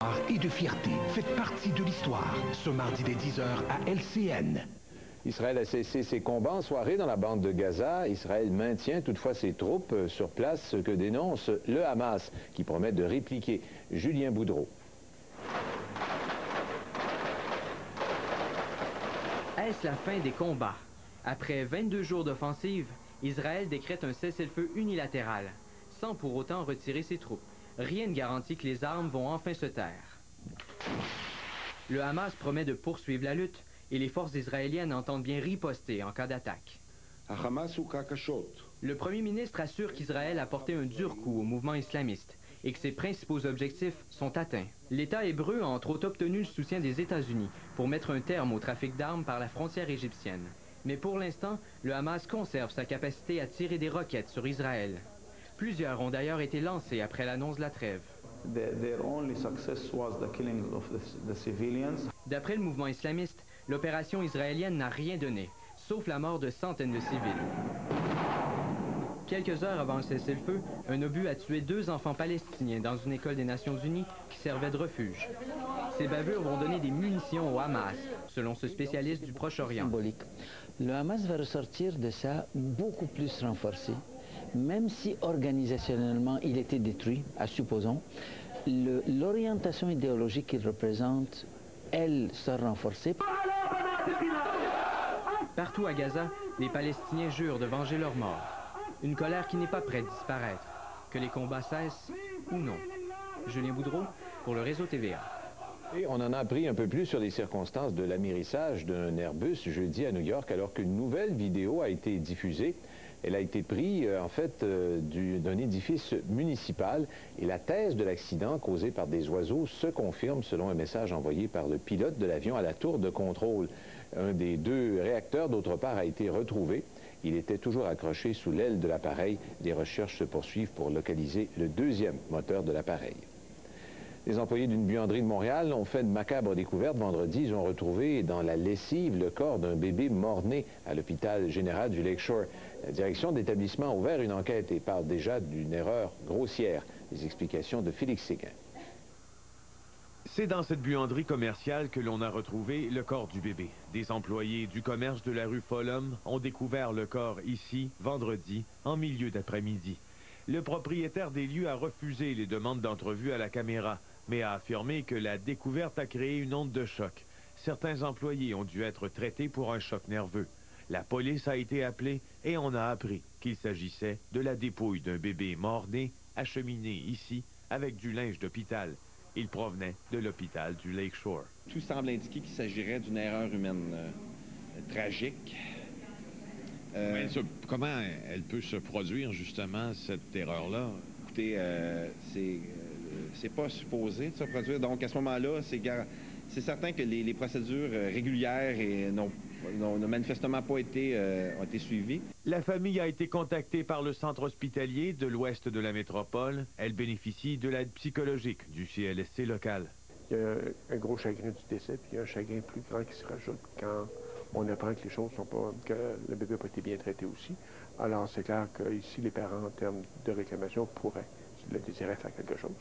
Et de fierté, faites partie de l'histoire. Ce mardi dès 10h à LCN. Israël a cessé ses combats en soirée dans la bande de Gaza. Israël maintient toutefois ses troupes sur place, ce que dénonce le Hamas, qui promet de répliquer. Julien Boudreau. Est-ce la fin des combats? Après 22 jours d'offensive, Israël décrète un cessez-le-feu unilatéral, sans pour autant retirer ses troupes. Rien ne garantit que les armes vont enfin se taire. Le Hamas promet de poursuivre la lutte et les forces israéliennes entendent bien riposter en cas d'attaque. Le premier ministre assure qu'Israël a porté un dur coup au mouvement islamiste et que ses principaux objectifs sont atteints. L'État hébreu a entre autres obtenu le soutien des États-Unis pour mettre un terme au trafic d'armes par la frontière égyptienne. Mais pour l'instant, le Hamas conserve sa capacité à tirer des roquettes sur Israël. Plusieurs ont d'ailleurs été lancés après l'annonce de la trêve. D'après le mouvement islamiste, l'opération israélienne n'a rien donné, sauf la mort de centaines de civils. Quelques heures avant le cessez-le-feu, un obus a tué 2 enfants palestiniens dans une école des Nations Unies qui servait de refuge. Ces bavures vont donner des munitions au Hamas, selon ce spécialiste du Proche-Orient. Symbolique. Le Hamas va ressortir de ça beaucoup plus renforcé. Même si organisationnellement il était détruit, à supposons, l'orientation idéologique qu'il représente, elle, sera renforcée. Partout à Gaza, les Palestiniens jurent de venger leurs morts. Une colère qui n'est pas prête de disparaître. Que les combats cessent ou non. Julien Boudreau pour le réseau TVA. Et on en a appris un peu plus sur les circonstances de l'amérissage d'un Airbus jeudi à New York, alors qu'une nouvelle vidéo a été diffusée. Elle a été prise, en fait, d'un édifice municipal. Et la thèse de l'accident causé par des oiseaux se confirme selon un message envoyé par le pilote de l'avion à la tour de contrôle. Un des 2 réacteurs, d'autre part, a été retrouvé. Il était toujours accroché sous l'aile de l'appareil. Des recherches se poursuivent pour localiser le 2e moteur de l'appareil. Les employés d'une buanderie de Montréal ont fait de macabres découvertes. Vendredi, ils ont retrouvé dans la lessive le corps d'un bébé mort-né à l'hôpital général du Lakeshore. La direction de l'établissement a ouvert une enquête et parle déjà d'une erreur grossière. Les explications de Félix Séguin. C'est dans cette buanderie commerciale que l'on a retrouvé le corps du bébé. Des employés du commerce de la rue Folhomme ont découvert le corps ici, vendredi, en milieu d'après-midi. Le propriétaire des lieux a refusé les demandes d'entrevue à la caméra, mais a affirmé que la découverte a créé une onde de choc. Certains employés ont dû être traités pour un choc nerveux. La police a été appelée et on a appris qu'il s'agissait de la dépouille d'un bébé mort-né acheminé ici avec du linge d'hôpital. Il provenait de l'hôpital du Lakeshore. Tout semble indiquer qu'il s'agirait d'une erreur humaine tragique. Comment elle peut se produire, justement, cette erreur-là? Écoutez, c'est pas supposé de se produire. Donc, à ce moment-là, c'est certain que les procédures régulières n'ont manifestement pas été suivies. La famille a été contactée par le centre hospitalier de l'ouest de la métropole. Elle bénéficie de l'aide psychologique du CLSC local. Il y a un gros chagrin du décès, puis il y a un chagrin plus grand qui se rajoute quand on apprend que les choses sont pas, que le bébé n'a pas été bien traité aussi. Alors, c'est clair qu'ici, les parents, en termes de réclamation, pourraient, s'ils le désiraient, faire quelque chose.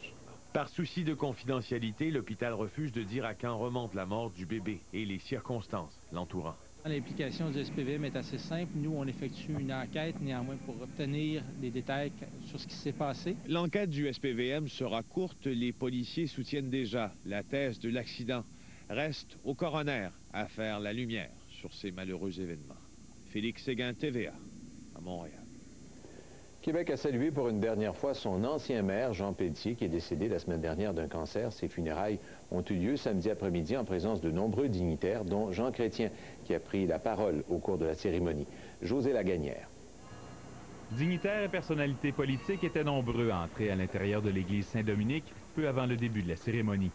Par souci de confidentialité, l'hôpital refuse de dire à quand remonte la mort du bébé et les circonstances l'entourant. L'implication du SPVM est assez simple. Nous, on effectue une enquête, néanmoins, pour obtenir des détails sur ce qui s'est passé. L'enquête du SPVM sera courte. Les policiers soutiennent déjà la thèse de l'accident. Reste au coroner à faire la lumière sur ces malheureux événements. Félix Séguin, TVA, à Montréal. Québec a salué pour une dernière fois son ancien maire, Jean Pelletier, qui est décédé la semaine dernière d'un cancer. Ses funérailles ont eu lieu samedi après-midi en présence de nombreux dignitaires, dont Jean Chrétien, qui a pris la parole au cours de la cérémonie. José Lagagnère. Dignitaires et personnalités politiques étaient nombreux à entrer à l'intérieur de l'église Saint-Dominique peu avant le début de la cérémonie.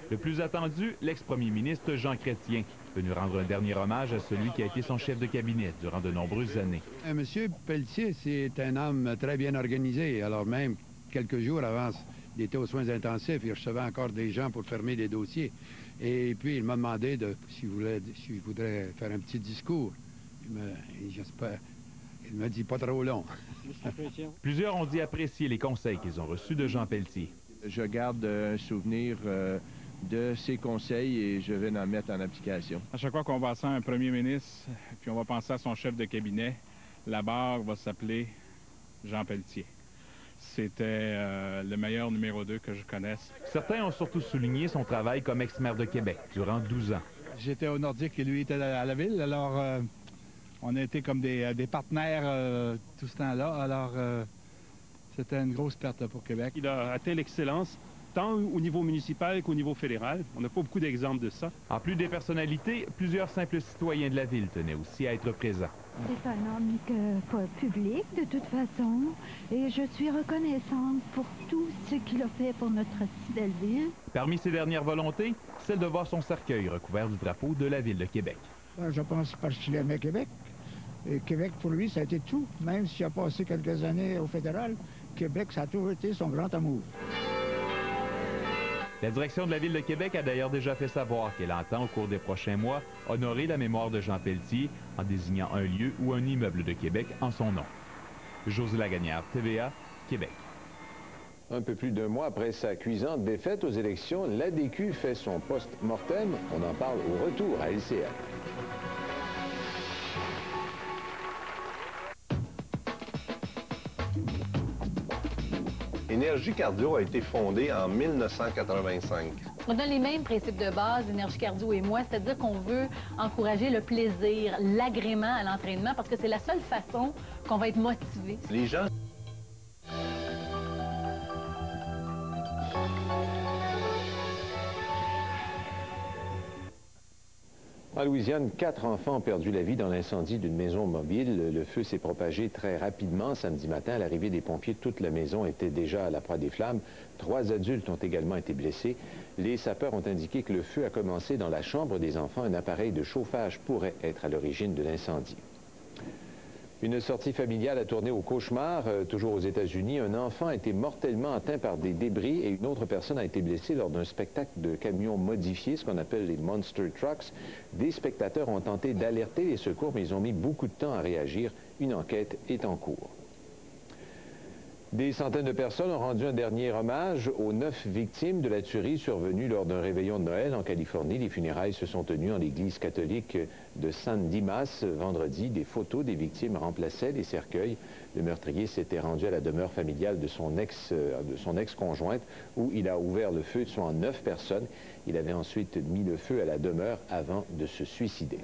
Le plus attendu, l'ex-premier ministre Jean Chrétien, venu rendre un dernier hommage à celui qui a été son chef de cabinet durant de nombreuses années. Monsieur Pelletier, c'est un homme très bien organisé. Alors même, quelques jours avant, il était aux soins intensifs, il recevait encore des gens pour fermer des dossiers. Et puis, il m'a demandé si je voudrais faire un petit discours. Il m'a dit pas trop long. Plusieurs ont dit apprécier les conseils qu'ils ont reçus de Jean Pelletier. Je garde un souvenir de ses conseils et je vais en mettre en application. À chaque fois qu'on va à un premier ministre, puis on va penser à son chef de cabinet, la barre va s'appeler Jean Pelletier. C'était le meilleur numéro 2 que je connaisse. Certains ont surtout souligné son travail comme ex-maire de Québec durant 12 ans. J'étais au Nordique et lui était à la ville, alors on a été comme des partenaires tout ce temps-là. Alors c'était une grosse perte pour Québec. Il a atteint l'excellence, tant au niveau municipal qu'au niveau fédéral. On n'a pas beaucoup d'exemples de ça. En plus des personnalités, plusieurs simples citoyens de la ville tenaient aussi à être présents. C'est un homme public, de toute façon, et je suis reconnaissante pour tout ce qu'il a fait pour notre si belle ville. Parmi ses dernières volontés, celle de voir son cercueil recouvert du drapeau de la ville de Québec. Je pense parce qu'il aimait Québec. Et Québec, pour lui, ça a été tout. Même s'il a passé quelques années au fédéral, Québec, ça a toujours été son grand amour. La direction de la Ville de Québec a d'ailleurs déjà fait savoir qu'elle entend, au cours des prochains mois, honorer la mémoire de Jean Pelletier en désignant un lieu ou un immeuble de Québec en son nom. José Lagagnard, TVA, Québec. Un peu plus d'un mois après sa cuisante défaite aux élections, l'ADQ fait son post-mortem. On en parle au retour à LCN. Énergie Cardio a été fondée en 1985. On a les mêmes principes de base, Énergie Cardio et moi, c'est-à-dire qu'on veut encourager le plaisir, l'agrément à l'entraînement, parce que c'est la seule façon qu'on va être motivé. Les gens... En Louisiane, 4 enfants ont perdu la vie dans l'incendie d'une maison mobile. Le feu s'est propagé très rapidement samedi matin. À l'arrivée des pompiers, toute la maison était déjà à la proie des flammes. 3 adultes ont également été blessés. Les sapeurs ont indiqué que le feu a commencé dans la chambre des enfants. Un appareil de chauffage pourrait être à l'origine de l'incendie. Une sortie familiale a tourné au cauchemar. Toujours aux États-Unis, un enfant a été mortellement atteint par des débris et une autre personne a été blessée lors d'un spectacle de camions modifiés, ce qu'on appelle les Monster Trucks. Des spectateurs ont tenté d'alerter les secours, mais ils ont mis beaucoup de temps à réagir. Une enquête est en cours. Des centaines de personnes ont rendu un dernier hommage aux 9 victimes de la tuerie survenue lors d'un réveillon de Noël en Californie. Les funérailles se sont tenues en l'église catholique de San Dimas vendredi. Des photos des victimes remplaçaient les cercueils. Le meurtrier s'était rendu à la demeure familiale de son ex-conjointe où il a ouvert le feu tuant 9 personnes. Il avait ensuite mis le feu à la demeure avant de se suicider.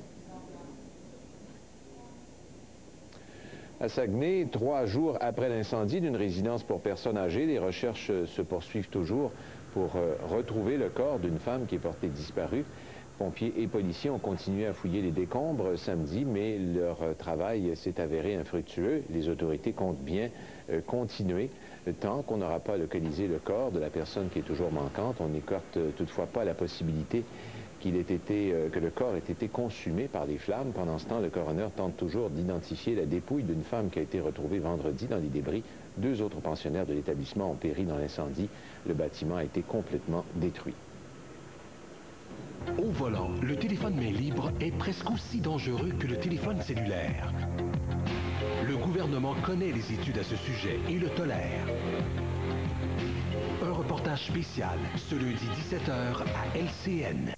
À Saguenay, 3 jours après l'incendie d'une résidence pour personnes âgées, les recherches se poursuivent toujours pour retrouver le corps d'une femme qui est portée disparue. Pompiers et policiers ont continué à fouiller les décombres samedi, mais leur travail s'est avéré infructueux. Les autorités comptent bien continuer tant qu'on n'aura pas localisé le corps de la personne qui est toujours manquante. On n'écarte toutefois pas la possibilité que le corps ait été consumé par les flammes. Pendant ce temps, le coroner tente toujours d'identifier la dépouille d'une femme qui a été retrouvée vendredi dans les débris. 2 autres pensionnaires de l'établissement ont péri dans l'incendie. Le bâtiment a été complètement détruit. Au volant, le téléphone main libre est presque aussi dangereux que le téléphone cellulaire. Le gouvernement connaît les études à ce sujet et le tolère. Un reportage spécial ce lundi 17h à LCN.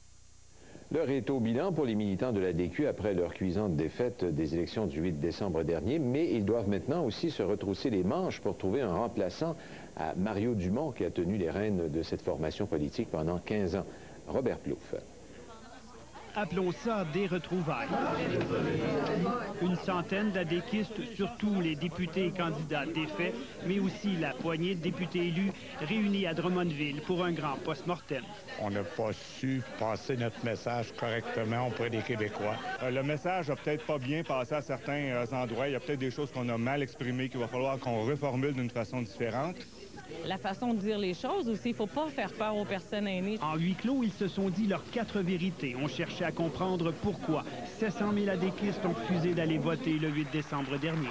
L'heure est au bilan pour les militants de l'ADQ après leur cuisante défaite des élections du 8 décembre dernier, mais ils doivent maintenant aussi se retrousser les manches pour trouver un remplaçant à Mario Dumont qui a tenu les rênes de cette formation politique pendant 15 ans. Robert Plouffe. Appelons ça des retrouvailles. Une centaine d'adéquistes, surtout les députés et candidats défaits, mais aussi la poignée de députés élus réunis à Drummondville pour un grand post-mortem. On n'a pas su passer notre message correctement auprès des Québécois. Le message n'a peut-être pas bien passé à certains endroits. Il y a peut-être des choses qu'on a mal exprimées qu'il va falloir qu'on reformule d'une façon différente. La façon de dire les choses aussi, il ne faut pas faire peur aux personnes aînées. En huis clos, ils se sont dit leurs 4 vérités. On cherchait à comprendre pourquoi 700 000 adéquistes ont refusé d'aller voter le 8 décembre dernier.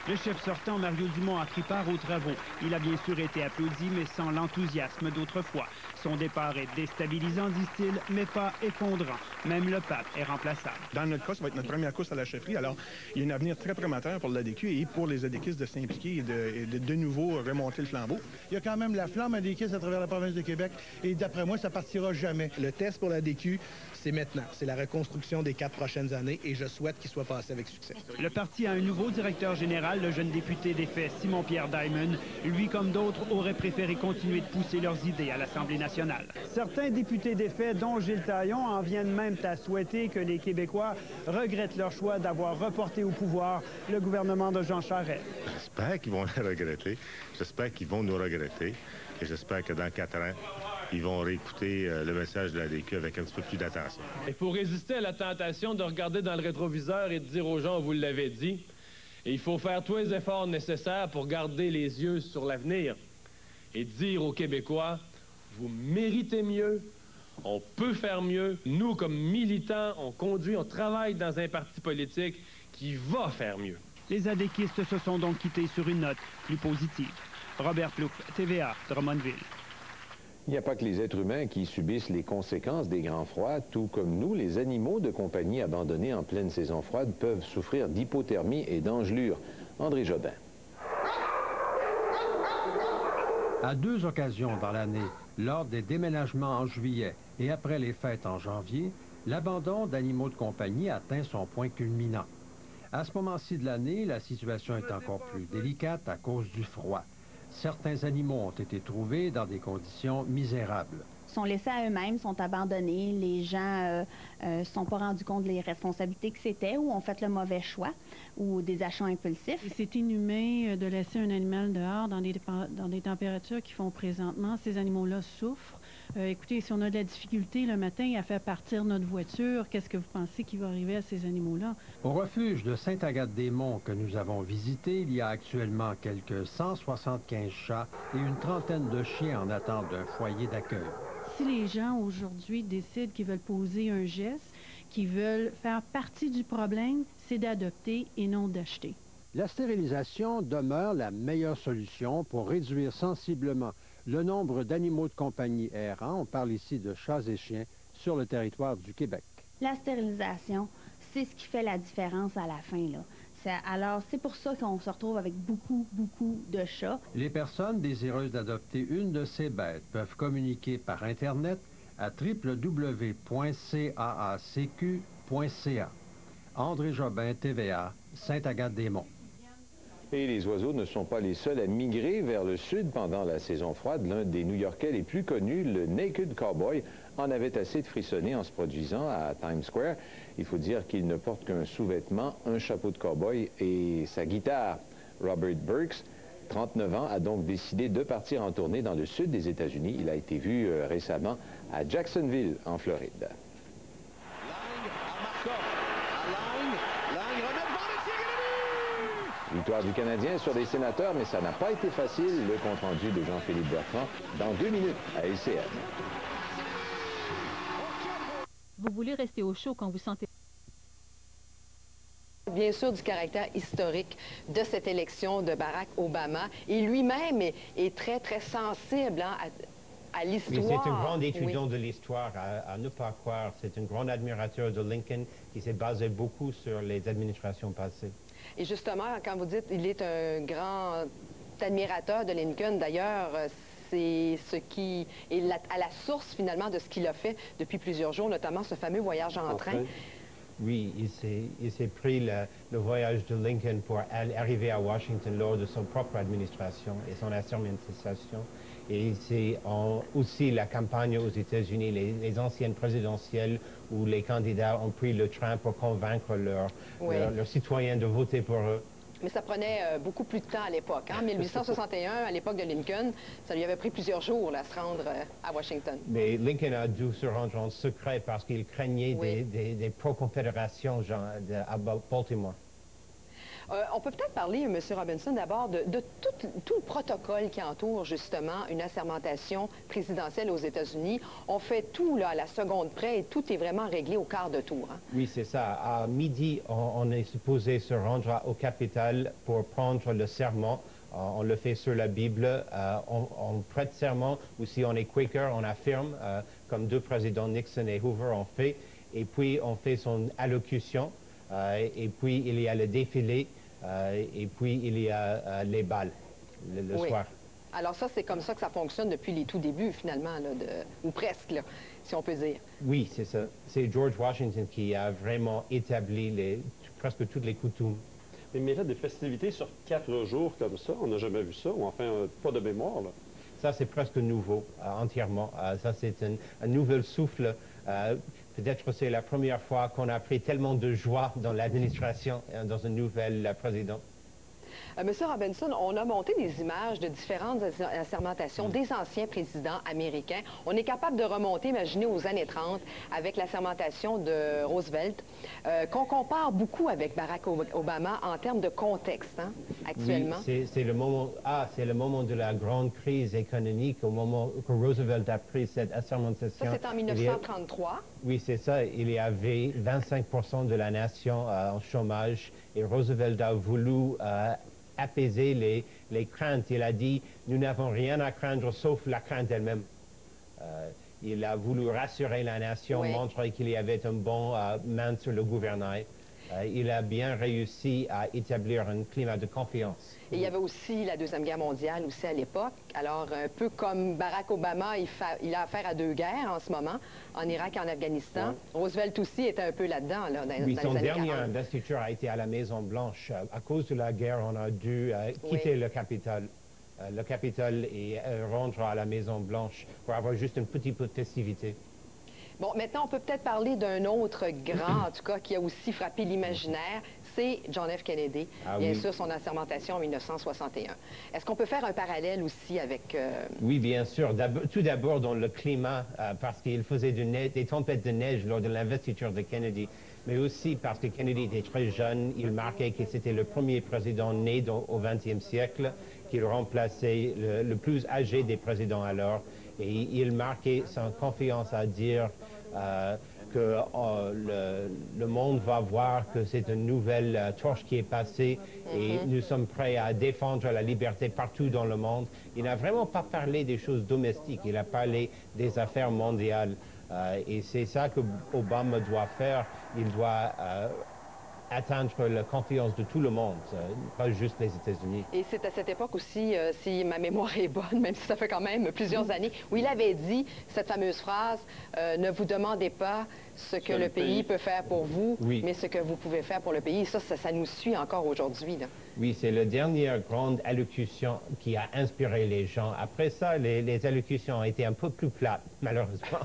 Le chef sortant, Mario Dumont, a pris part aux travaux. Il a bien sûr été applaudi, mais sans l'enthousiasme d'autrefois. Son départ est déstabilisant, disent-ils, mais pas effondrant. Même le pape est remplaçable. Dans notre cas, ça va être notre première course à la chefferie. Alors, il y a un avenir très prometteur pour l'ADQ et pour les adéquistes de s'impliquer et de nouveau remonter le flambeau. Il y a quand même la flamme adéquiste à travers la province de Québec et d'après moi, ça partira jamais. Le test pour l'ADQ, c'est maintenant. C'est la reconstruction des 4 prochaines années et je souhaite qu'il soit passé avec succès. Le parti a un nouveau directeur général, le jeune député des Faits, Simon-Pierre Diamond. Lui, comme d'autres, aurait préféré continuer de pousser leurs idées à l'Assemblée nationale. Certains députés des Faits, dont Gilles Taillon, en viennent même à souhaiter que les Québécois regrettent leur choix d'avoir reporté au pouvoir le gouvernement de Jean Charest. J'espère qu'ils vont le regretter. J'espère qu'ils vont nous regretter. Et j'espère que dans 4 ans, ils vont réécouter le message de l'ADQ avec un petit peu plus d'attention. Il faut résister à la tentation de regarder dans le rétroviseur et de dire aux gens, vous l'avez dit. Et il faut faire tous les efforts nécessaires pour garder les yeux sur l'avenir et dire aux Québécois, vous méritez mieux, on peut faire mieux. Nous, comme militants, on travaille dans un parti politique qui va faire mieux. Les adéquistes se sont donc quittés sur une note plus positive. Robert Plouffe, TVA, Drummondville. Il n'y a pas que les êtres humains qui subissent les conséquences des grands froids. Tout comme nous, les animaux de compagnie abandonnés en pleine saison froide peuvent souffrir d'hypothermie et d'engelure. André Jobin. À 2 occasions dans l'année, lors des déménagements en juillet et après les fêtes en janvier, l'abandon d'animaux de compagnie atteint son point culminant. À ce moment-ci de l'année, la situation est encore plus délicate à cause du froid. Certains animaux ont été trouvés dans des conditions misérables. Sont laissés à eux-mêmes, sont abandonnés. Les gens ne sont pas rendus compte des responsabilités que c'était ou ont fait le mauvais choix ou des achats impulsifs. C'est inhumain de laisser un animal dehors dans des températures qui font présentement. Ces animaux-là souffrent. Écoutez, si on a de la difficulté le matin à faire partir notre voiture, qu'est-ce que vous pensez qui va arriver à ces animaux-là? Au refuge de Sainte-Agathe-des-Monts que nous avons visité, il y a actuellement quelques 175 chats et une trentaine de chiens en attente d'un foyer d'accueil. Si les gens aujourd'hui décident qu'ils veulent poser un geste, qu'ils veulent faire partie du problème, c'est d'adopter et non d'acheter. La stérilisation demeure la meilleure solution pour réduire sensiblement le nombre d'animaux de compagnie errants, on parle ici de chats et chiens, sur le territoire du Québec. La stérilisation, c'est ce qui fait la différence à la fin, là. Alors, c'est pour ça qu'on se retrouve avec beaucoup de chats. Les personnes désireuses d'adopter une de ces bêtes peuvent communiquer par Internet à www.caacq.ca. André Jobin, TVA, Sainte-Agathe-des-Monts. Et les oiseaux ne sont pas les seuls à migrer vers le sud pendant la saison froide. L'un des New-Yorkais les plus connus, le Naked Cowboy, en avait assez de frissonner en se produisant à Times Square. Il faut dire qu'il ne porte qu'un sous-vêtement, un chapeau de cowboy et sa guitare. Robert Burks, 39 ans, a donc décidé de partir en tournée dans le sud des États-Unis. Il a été vu récemment à Jacksonville, en Floride. Victoire du Canadien sur les Sénateurs, mais ça n'a pas été facile. Le compte-rendu de Jean-Philippe Bertrand dans 2 minutes à LCN. Vous voulez rester au chaud quand vous sentez... Bien sûr, du caractère historique de cette élection de Barack Obama. Et lui-même est très, très sensible à l'histoire. Oui, c'est un grand étudiant de l'histoire, à ne pas croire. C'est un grand admirateur de Lincoln qui s'est basé beaucoup sur les administrations passées. Et justement, quand vous dites qu'il est un grand admirateur de Lincoln, d'ailleurs, c'est ce qui est à la source, finalement, de ce qu'il a fait depuis plusieurs jours, notamment ce fameux voyage en train. Oui, il s'est pris le voyage de Lincoln pour arriver à Washington lors de son propre administration et son assermentation. Et c'est aussi la campagne aux États-Unis, les anciennes présidentielles, où les candidats ont pris le train pour convaincre leurs citoyens de voter pour eux. Mais ça prenait beaucoup plus de temps à l'époque. En 1861, à l'époque de Lincoln, ça lui avait pris plusieurs jours à se rendre à Washington. Mais Lincoln a dû se rendre en secret parce qu'il craignait des pro-confédérations à Baltimore. On peut peut-être parler, M. Robinson, d'abord de tout le protocole qui entoure justement une assermentation présidentielle aux États-Unis. On fait tout là, à la seconde près et tout est vraiment réglé au quart de tour. Hein? Oui, c'est ça. À midi, on est supposé se rendre au Capitole pour prendre le serment. On le fait sur la Bible. On prête serment. Ou si on est Quaker, on affirme, comme deux présidents Nixon et Hoover ont fait. Et puis, on fait son allocution. Et puis, il y a le défilé. Et puis, il y a les balles le soir. Alors ça, c'est comme ça que ça fonctionne depuis les tout débuts, finalement, là, ou presque, là, si on peut dire. Oui, c'est ça. C'est George Washington qui a vraiment établi presque toutes les coutumes. Mais là, des festivités sur 4 jours comme ça, on n'a jamais vu ça, ou enfin, pas de mémoire, là. Ça, c'est presque nouveau, entièrement. Ça, c'est un nouvel souffle. Peut-être que c'est la première fois qu'on a pris tellement de joie dans l'administration, dans une nouvelle présidente. Monsieur Robinson, on a monté des images de différentes assermentations des anciens présidents américains. On est capable de remonter, imaginez, aux années 30 avec l'assermentation de Roosevelt, qu'on compare beaucoup avec Barack Obama en termes de contexte, hein, actuellement. Oui, c'est le moment de la grande crise économique, au moment que Roosevelt a pris cette assermentation. Ça, c'est en 1933. Oui, c'est ça. Il y avait 25% de la nation en chômage et Roosevelt a voulu apaiser les craintes. Il a dit, nous n'avons rien à craindre sauf la crainte elle-même. Il a voulu rassurer la nation, montrer qu'il y avait un bon main sur le gouvernail. Il a bien réussi à établir un climat de confiance. Et il y avait aussi la Deuxième Guerre mondiale aussi à l'époque. Alors, un peu comme Barack Obama, il a affaire à 2 guerres en ce moment, en Irak et en Afghanistan. Roosevelt aussi était un peu là-dedans, là, dans les années 40. Son dernière investiture a été à la Maison-Blanche. À cause de la guerre, on a dû quitter le Capitole. Le Capitole et rendre à la Maison-Blanche pour avoir juste une petite peu de festivité. Bon, maintenant, on peut peut-être parler d'un autre grand, en tout cas, qui a aussi frappé l'imaginaire, c'est John F. Kennedy, bien sûr, son assermentation en 1961. Est-ce qu'on peut faire un parallèle aussi avec... Oui, bien sûr. Tout d'abord dans le climat, parce qu'il faisait des tempêtes de neige lors de l'investiture de Kennedy, mais aussi parce que Kennedy était très jeune. Il marquait que c'était le premier président né au 20e siècle, qu'il remplaçait le plus âgé des présidents alors. Et il marquait sa confiance à dire que le monde va voir que c'est une nouvelle torche qui est passée et nous sommes prêts à défendre la liberté partout dans le monde. Il n'a vraiment pas parlé des choses domestiques, il a parlé des affaires mondiales. Et c'est ça que Obama doit faire. Il doit atteindre la confiance de tout le monde, pas juste les États-Unis. Et c'est à cette époque aussi, si ma mémoire est bonne, même si ça fait quand même plusieurs années, où il avait dit cette fameuse phrase « Ne vous demandez pas ce que le pays peut faire pour vous, mais ce que vous pouvez faire pour le pays ». Ça nous suit encore aujourd'hui. Oui, c'est la dernière grande allocution qui a inspiré les gens. Après ça, les allocutions ont été un peu plus plates, malheureusement.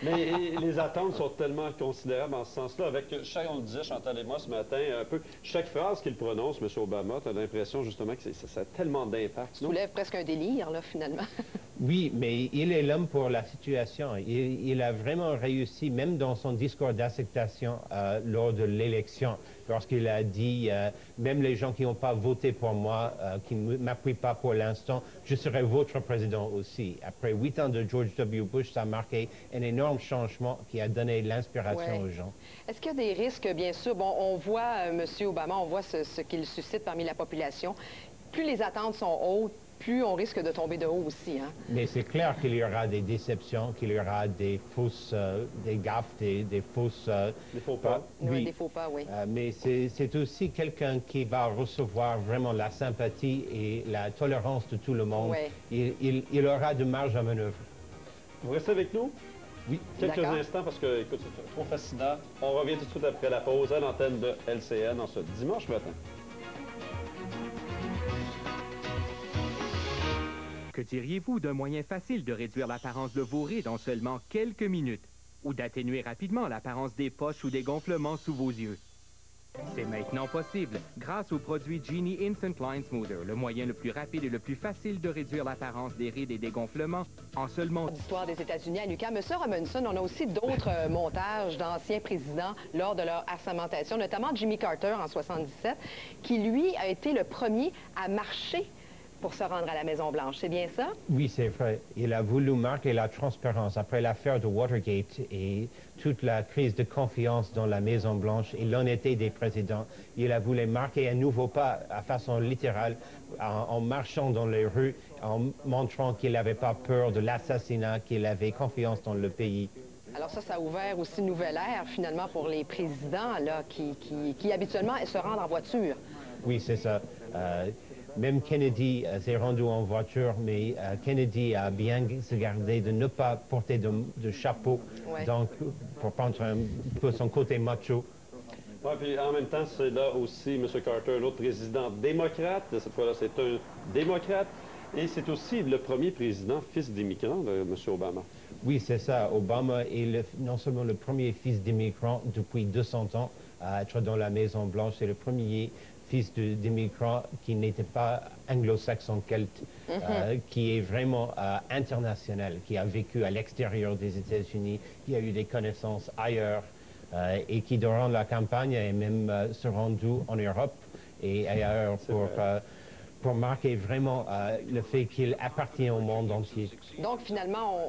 Mais les attentes sont tellement considérables en ce sens-là. Avec on le disait, Chantal et moi, ce matin, un peu, chaque phrase qu'il prononce, M. Obama, tu as l'impression justement que ça a tellement d'impact. Ça soulève presque un délire, là, finalement. Oui, mais il est l'homme pour la situation. Il a vraiment réussi, même dans son discours d'acceptation lors de l'élection, lorsqu'il a dit, même les gens qui n'ont pas voté pour moi, qui ne m'appuient pas pour l'instant, je serai votre président aussi. Après 8 ans de George W. Bush, ça a marqué un énorme changement qui a donné l'inspiration aux gens. Est-ce qu'il y a des risques, bien sûr? Bon, on voit, M. Obama, on voit ce qu'il suscite parmi la population. Plus les attentes sont hautes, plus on risque de tomber de haut aussi. Hein? Mais c'est clair qu'il y aura des déceptions, qu'il y aura des fausses, des gaffes, des fausses... des faux pas. Oui, des faux pas, oui. Mais c'est aussi quelqu'un qui va recevoir vraiment la sympathie et la tolérance de tout le monde. Il aura de marge à manœuvre. Vous restez avec nous? Oui. Quelques instants parce que, écoute, c'est trop fascinant. On revient tout de suite après la pause à l'antenne de LCN en ce dimanche matin. Que diriez-vous d'un moyen facile de réduire l'apparence de vos rides en seulement quelques minutes ou d'atténuer rapidement l'apparence des poches ou des gonflements sous vos yeux? C'est maintenant possible, grâce au produit Genie Instant Line Smoother, le moyen le plus rapide et le plus facile de réduire l'apparence des rides et des gonflements en seulement... L'histoire des États-Unis à l'UQAM. Monsieur Robinson, on a aussi d'autres montages d'anciens présidents lors de leur assermentation, notamment Jimmy Carter en 77, qui, lui, a été le premier à marcher pour se rendre à la Maison-Blanche. C'est bien ça? Oui, c'est vrai. Il a voulu marquer la transparence après l'affaire de Watergate et toute la crise de confiance dans la Maison-Blanche et l'honnêteté des présidents. Il a voulu marquer un nouveau pas à façon littérale en marchant dans les rues, en montrant qu'il n'avait pas peur de l'assassinat, qu'il avait confiance dans le pays. Alors ça a ouvert aussi une nouvelle ère, finalement, pour les présidents là, qui habituellement se rendent en voiture. Oui, c'est ça. Même Kennedy s'est rendu en voiture, mais Kennedy a bien se gardé de ne pas porter de chapeau, donc pour prendre un peu son côté macho. Oui, puis en même temps, c'est là aussi, M. Carter, un autre président démocrate. Cette fois-là, c'est un démocrate. Et c'est aussi le premier président fils d'immigrants, M. Obama. Oui, c'est ça. Obama est non seulement le premier fils d'immigrant depuis 200 ans à être dans la Maison-Blanche, c'est le premier fils d'immigrants qui n'était pas anglo-saxon celte, qui est vraiment international, qui a vécu à l'extérieur des États-Unis, qui a eu des connaissances ailleurs et qui, durant la campagne, est même se rendu en Europe et ailleurs pour marquer vraiment le fait qu'il appartient au monde entier. Donc, finalement,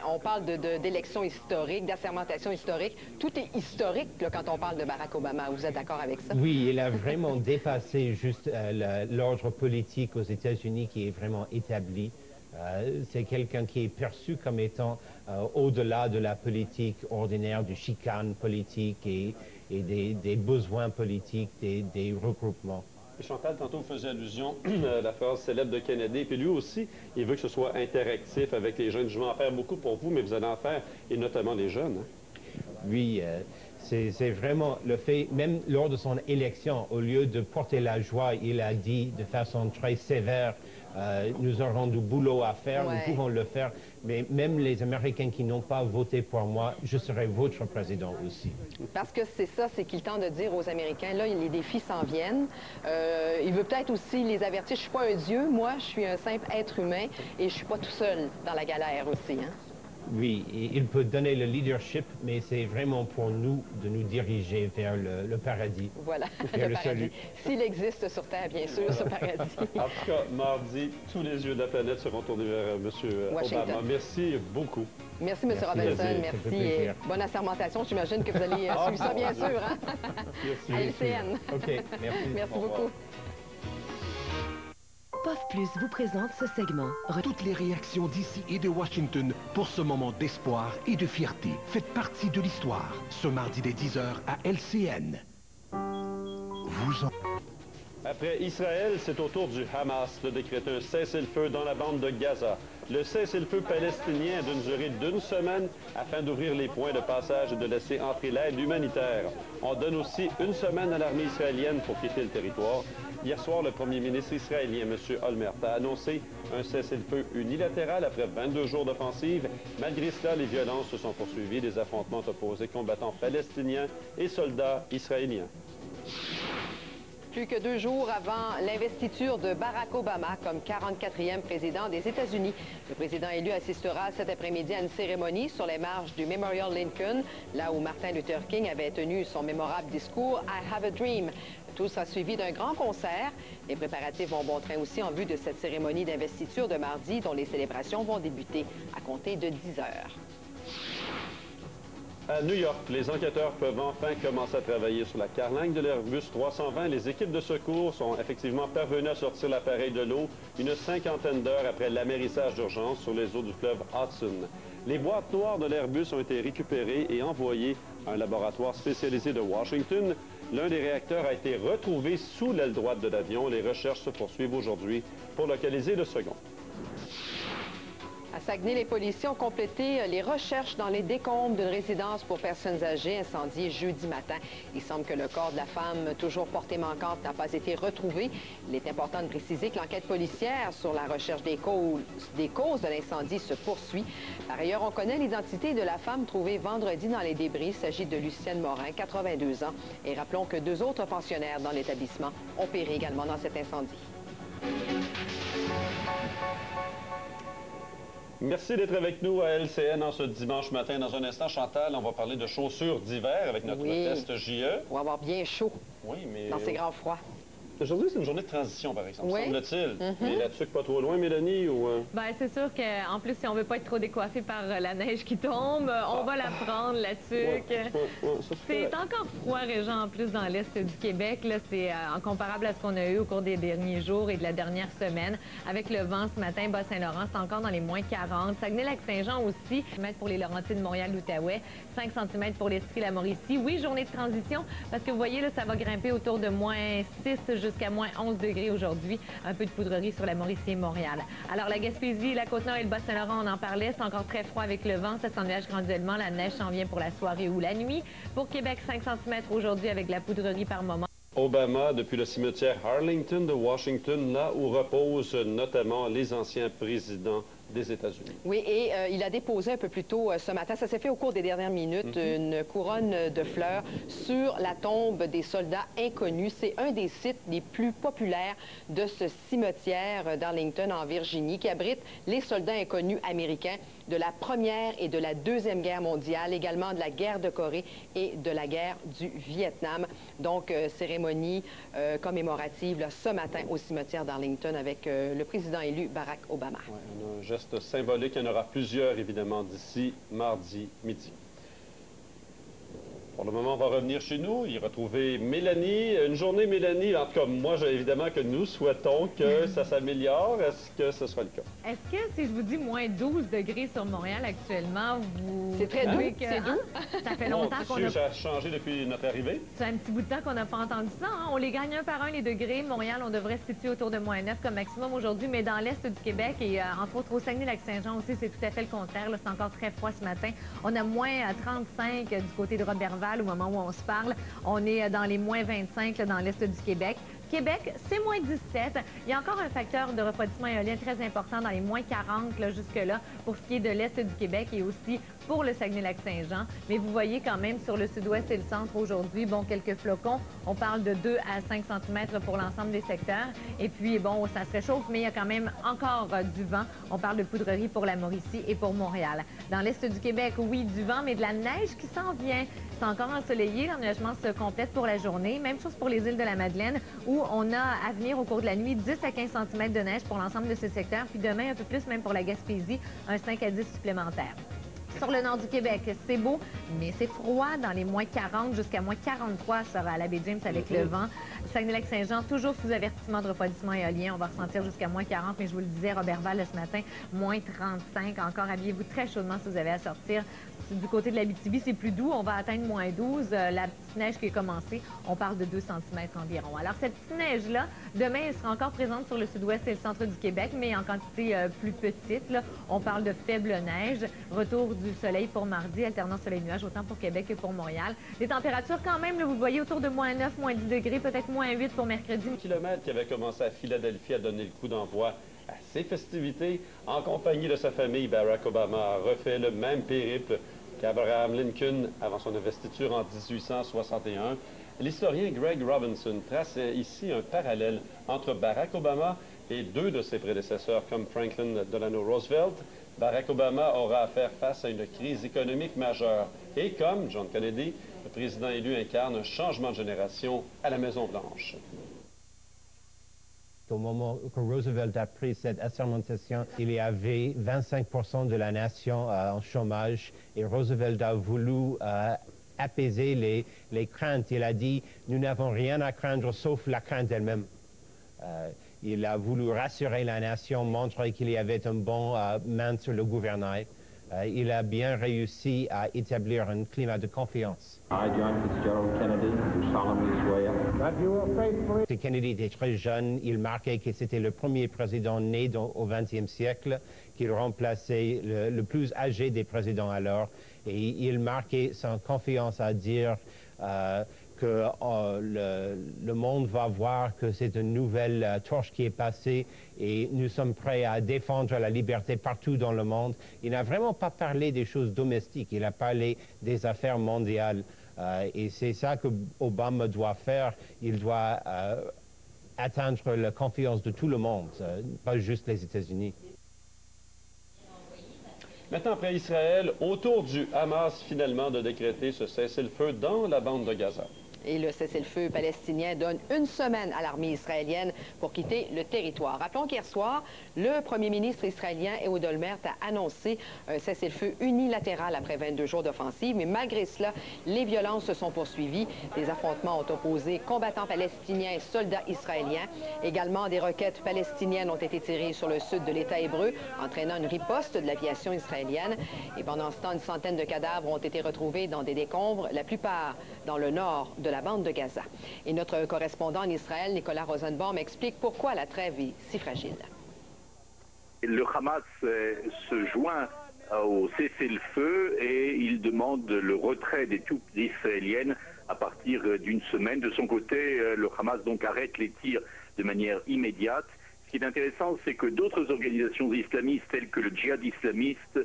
on parle d'élections historiques, d'assermentation historique. Tout est historique là, quand on parle de Barack Obama. Vous êtes d'accord avec ça? Oui, il a vraiment dépassé juste l'ordre politique aux États-Unis qui est vraiment établi. C'est quelqu'un qui est perçu comme étant au-delà de la politique ordinaire, du chicane politique et des besoins politiques, des regroupements. Et Chantal, tantôt, vous faisiez allusion à la phrase célèbre de Kennedy. Puis lui aussi, il veut que ce soit interactif avec les jeunes. Je vais en faire beaucoup pour vous, mais vous allez en faire, et notamment les jeunes. Hein? Oui, c'est vraiment le fait, même lors de son élection, au lieu de porter la joie, il a dit de façon très sévère, nous aurons du boulot à faire, nous pouvons le faire, mais même les Américains qui n'ont pas voté pour moi, je serai votre président aussi. Parce que c'est ça, c'est qu'il tente de dire aux Américains, là, les défis s'en viennent. Il veut peut-être aussi les avertir, je ne suis pas un dieu, moi, je suis un simple être humain et je ne suis pas tout seul dans la galère aussi, hein? Oui, il peut donner le leadership, mais c'est vraiment pour nous de nous diriger vers le paradis. Voilà, vers le paradis. S'il existe sur Terre, bien sûr, ce paradis. En tout cas, mardi, tous les yeux de la planète seront tournés vers M. Obama. Merci beaucoup. Merci, M. Robinson. Merci et bonne assermentation. J'imagine que vous allez suivre ça, bien sûr, hein? À LCN. OK, merci. Merci beaucoup. POF Plus vous présente ce segment. Toutes les réactions d'ici et de Washington pour ce moment d'espoir et de fierté. Faites partie de l'histoire. Ce mardi dès 10h à LCN. Après Israël, c'est au tour du Hamas de décréter un cessez-le-feu dans la bande de Gaza. Le cessez-le-feu palestinien d'une durée d'1 semaine afin d'ouvrir les points de passage et de laisser entrer l'aide humanitaire. On donne aussi 1 semaine à l'armée israélienne pour quitter le territoire. Hier soir, le premier ministre israélien, M. Olmert, a annoncé un cessez-le-feu unilatéral après 22 jours d'offensive. Malgré cela, les violences se sont poursuivies. Des affrontements opposés combattants palestiniens et soldats israéliens. Plus que 2 jours avant l'investiture de Barack Obama comme 44e président des États-Unis. Le président élu assistera cet après-midi à une cérémonie sur les marges du Memorial Lincoln, là où Martin Luther King avait tenu son mémorable discours « I have a dream ». Tout sera suivi d'un grand concert. Les préparatifs vont bon train aussi en vue de cette cérémonie d'investiture de mardi, dont les célébrations vont débuter à compter de 10 heures. À New York, les enquêteurs peuvent enfin commencer à travailler sur la carlingue de l'Airbus 320. Les équipes de secours sont effectivement parvenues à sortir l'appareil de l'eau une cinquantaine d'heures après l'amérissage d'urgence sur les eaux du fleuve Hudson. Les boîtes noires de l'Airbus ont été récupérées et envoyées à un laboratoire spécialisé de Washington. L'un des réacteurs a été retrouvé sous l'aile droite de l'avion. Les recherches se poursuivent aujourd'hui pour localiser le second. À Saguenay, les policiers ont complété les recherches dans les décombres d'une résidence pour personnes âgées incendiée jeudi matin. Il semble que le corps de la femme, toujours portée manquante, n'a pas été retrouvé. Il est important de préciser que l'enquête policière sur la recherche des causes de l'incendie se poursuit. Par ailleurs, on connaît l'identité de la femme trouvée vendredi dans les débris. Il s'agit de Lucienne Morin, 82 ans. Et rappelons que 2 autres pensionnaires dans l'établissement ont péri également dans cet incendie. Merci d'être avec nous à LCN en ce dimanche matin. Dans un instant, Chantal, on va parler de chaussures d'hiver avec notre test JE. On va avoir bien chaud dans ces grands froids. Aujourd'hui, c'est une journée de transition, par exemple, semble-t-il. Mais la tuque pas trop loin, Mélanie? Ou... Bien, c'est sûr qu'en plus, si on veut pas être trop décoiffé par la neige qui tombe, on va la prendre, la tuque. C'est encore froid, Régent, en plus, dans l'est du Québec. C'est comparable à ce qu'on a eu au cours des derniers jours et de la dernière semaine. Avec le vent ce matin, Bas-Saint-Laurent, c'est encore dans les moins 40. Saguenay-Lac-Saint-Jean aussi, 5 cm pour les Laurentides, Montréal, l'Outaouais, 5 cm pour l'Estrie, la Mauricie. Oui, journée de transition, parce que vous voyez, là, ça va grimper autour de moins 6 jusqu'à moins 11 degrés aujourd'hui. Un peu de poudrerie sur la Mauricie et Montréal. Alors, la Gaspésie, la Côte-Nord et le Bas-Saint-Laurent, on en parlait. C'est encore très froid avec le vent. Ça s'ennuage graduellement. La neige s'en vient pour la soirée ou la nuit. Pour Québec, 5 cm aujourd'hui avec de la poudrerie par moment. Obama, depuis le cimetière Arlington de Washington, là où reposent notamment les anciens présidents des États-Unis. Oui, et il a déposé un peu plus tôt ce matin, ça s'est fait au cours des dernières minutes, une couronne de fleurs sur la tombe des soldats inconnus. C'est un des sites les plus populaires de ce cimetière d'Arlington en Virginie qui abrite les soldats inconnus américains de la Première et de la Deuxième Guerre mondiale, également de la guerre de Corée et de la guerre du Vietnam. Donc, cérémonie commémorative là, ce matin au cimetière d'Arlington avec le président élu Barack Obama. Ouais, on a un geste symbolique. Il y en aura plusieurs, évidemment, d'ici mardi midi. Pour le moment, on va revenir chez nous, y retrouver Mélanie. Une journée, Mélanie, en tout cas, moi, évidemment, que nous souhaitons que ça s'améliore. Est-ce que ce sera le cas? Est-ce que si je vous dis moins 12 degrés sur Montréal actuellement, vous... C'est très doux, c'est doux. Ça fait longtemps qu'on a... Ça a changé depuis notre arrivée. C'est un petit bout de temps qu'on n'a pas entendu ça. Hein? On les gagne un par un, les degrés. Montréal, on devrait se situer autour de moins 9 comme maximum aujourd'hui, mais dans l'est du Québec et entre autres au Saguenay-Lac-Saint-Jean aussi, c'est tout à fait le contraire. C'est encore très froid ce matin. On a moins 35 du côté de Roberval au moment où on se parle. On est dans les moins 25 là, dans l'est du Québec. Québec, c'est moins 17. Il y a encore un facteur de refroidissement éolien très important dans les moins 40 jusque-là pour ce qui est de l'est du Québec et aussi pour le Saguenay-Lac-Saint-Jean. Mais vous voyez quand même sur le sud-ouest et le centre aujourd'hui, bon, quelques flocons. On parle de 2 à 5 cm pour l'ensemble des secteurs. Et puis, bon, ça se réchauffe, mais il y a quand même encore du vent. On parle de poudrerie pour la Mauricie et pour Montréal. Dans l'est du Québec, oui, du vent, mais de la neige qui s'en vient. C'est encore ensoleillé. L'enneigement se complète pour la journée. Même chose pour les îles de la Madeleine, où on a à venir au cours de la nuit 10 à 15 cm de neige pour l'ensemble de ce secteur. Puis demain, un peu plus même pour la Gaspésie, un 5 à 10 supplémentaires. Sur le nord du Québec, c'est beau, mais c'est froid dans les moins 40 jusqu'à moins 43 sur la baie James avec le vent. Saguenay-Lac-Saint-Jean, toujours sous avertissement de refroidissement éolien. On va ressentir jusqu'à moins 40, mais je vous le disais, Roberval ce matin, moins 35. Encore, habillez-vous très chaudement si vous avez à sortir. Du côté de l'Abitibi, c'est plus doux. On va atteindre moins 12. La petite neige qui est commencée, on parle de 2 cm environ. Alors, cette petite neige-là, demain, elle sera encore présente sur le sud-ouest et le centre du Québec, mais en quantité plus petite. Là. On parle de faible neige. Retour du soleil pour mardi, alternant soleil-nuage, autant pour Québec que pour Montréal. Les températures, quand même, là, vous voyez, autour de moins 9, moins 10 degrés, peut-être moins 8 pour mercredi. Le kilomètre qui avait commencé à Philadelphie a donné le coup d'envoi à ses festivités. En compagnie de sa famille, Barack Obama a refait le même périple qu'Abraham Lincoln avant son investiture en 1861. L'historien Greg Robinson trace ici un parallèle entre Barack Obama et 2 de ses prédécesseurs comme Franklin Delano Roosevelt. Barack Obama aura à faire face à une crise économique majeure. Et comme John Kennedy, le président élu incarne un changement de génération à la Maison-Blanche. Au moment que Roosevelt a pris cette assermentation, il y avait 25% de la nation en chômage et Roosevelt a voulu apaiser les craintes. Il a dit « Nous n'avons rien à craindre sauf la crainte elle-même ». Il a voulu rassurer la nation, montrer qu'il y avait un bon main sur le gouvernail. Il a bien réussi à établir un climat de confiance. I, John Fitzgerald Kennedy, Kennedy était très jeune. Il marquait que c'était le premier président né au 20e siècle, qu'il remplaçait le plus âgé des présidents alors. Et il marquait sa confiance à dire que le monde va voir que c'est une nouvelle torche qui est passée et nous sommes prêts à défendre la liberté partout dans le monde. Il n'a vraiment pas parlé des choses domestiques, il a parlé des affaires mondiales. Et c'est ça que Obama doit faire. Il doit atteindre la confiance de tout le monde, pas juste les États-Unis. Maintenant, après Israël, au tour du Hamas, finalement, de décréter ce cessez-le-feu dans la bande de Gaza. Et le cessez-le-feu palestinien donne une semaine à l'armée israélienne pour quitter le territoire. Rappelons qu'hier soir, le premier ministre israélien Ehud Olmert a annoncé un cessez-le-feu unilatéral après 22 jours d'offensive. Mais malgré cela, les violences se sont poursuivies. Des affrontements ont opposé combattants palestiniens et soldats israéliens. Également, des roquettes palestiniennes ont été tirées sur le sud de l'État hébreu, entraînant une riposte de l'aviation israélienne. Et pendant ce temps, une centaine de cadavres ont été retrouvés dans des décombres, la plupart dans le nord de la bande de Gaza. Et notre correspondant en Israël, Nicolas Rosenbaum, explique pourquoi la trêve est si fragile. Le Hamas se joint au cessez-le-feu et il demande le retrait des troupes israéliennes à partir d'une semaine. De son côté, le Hamas donc arrête les tirs de manière immédiate. Ce qui est intéressant, c'est que d'autres organisations islamistes telles que le djihad islamiste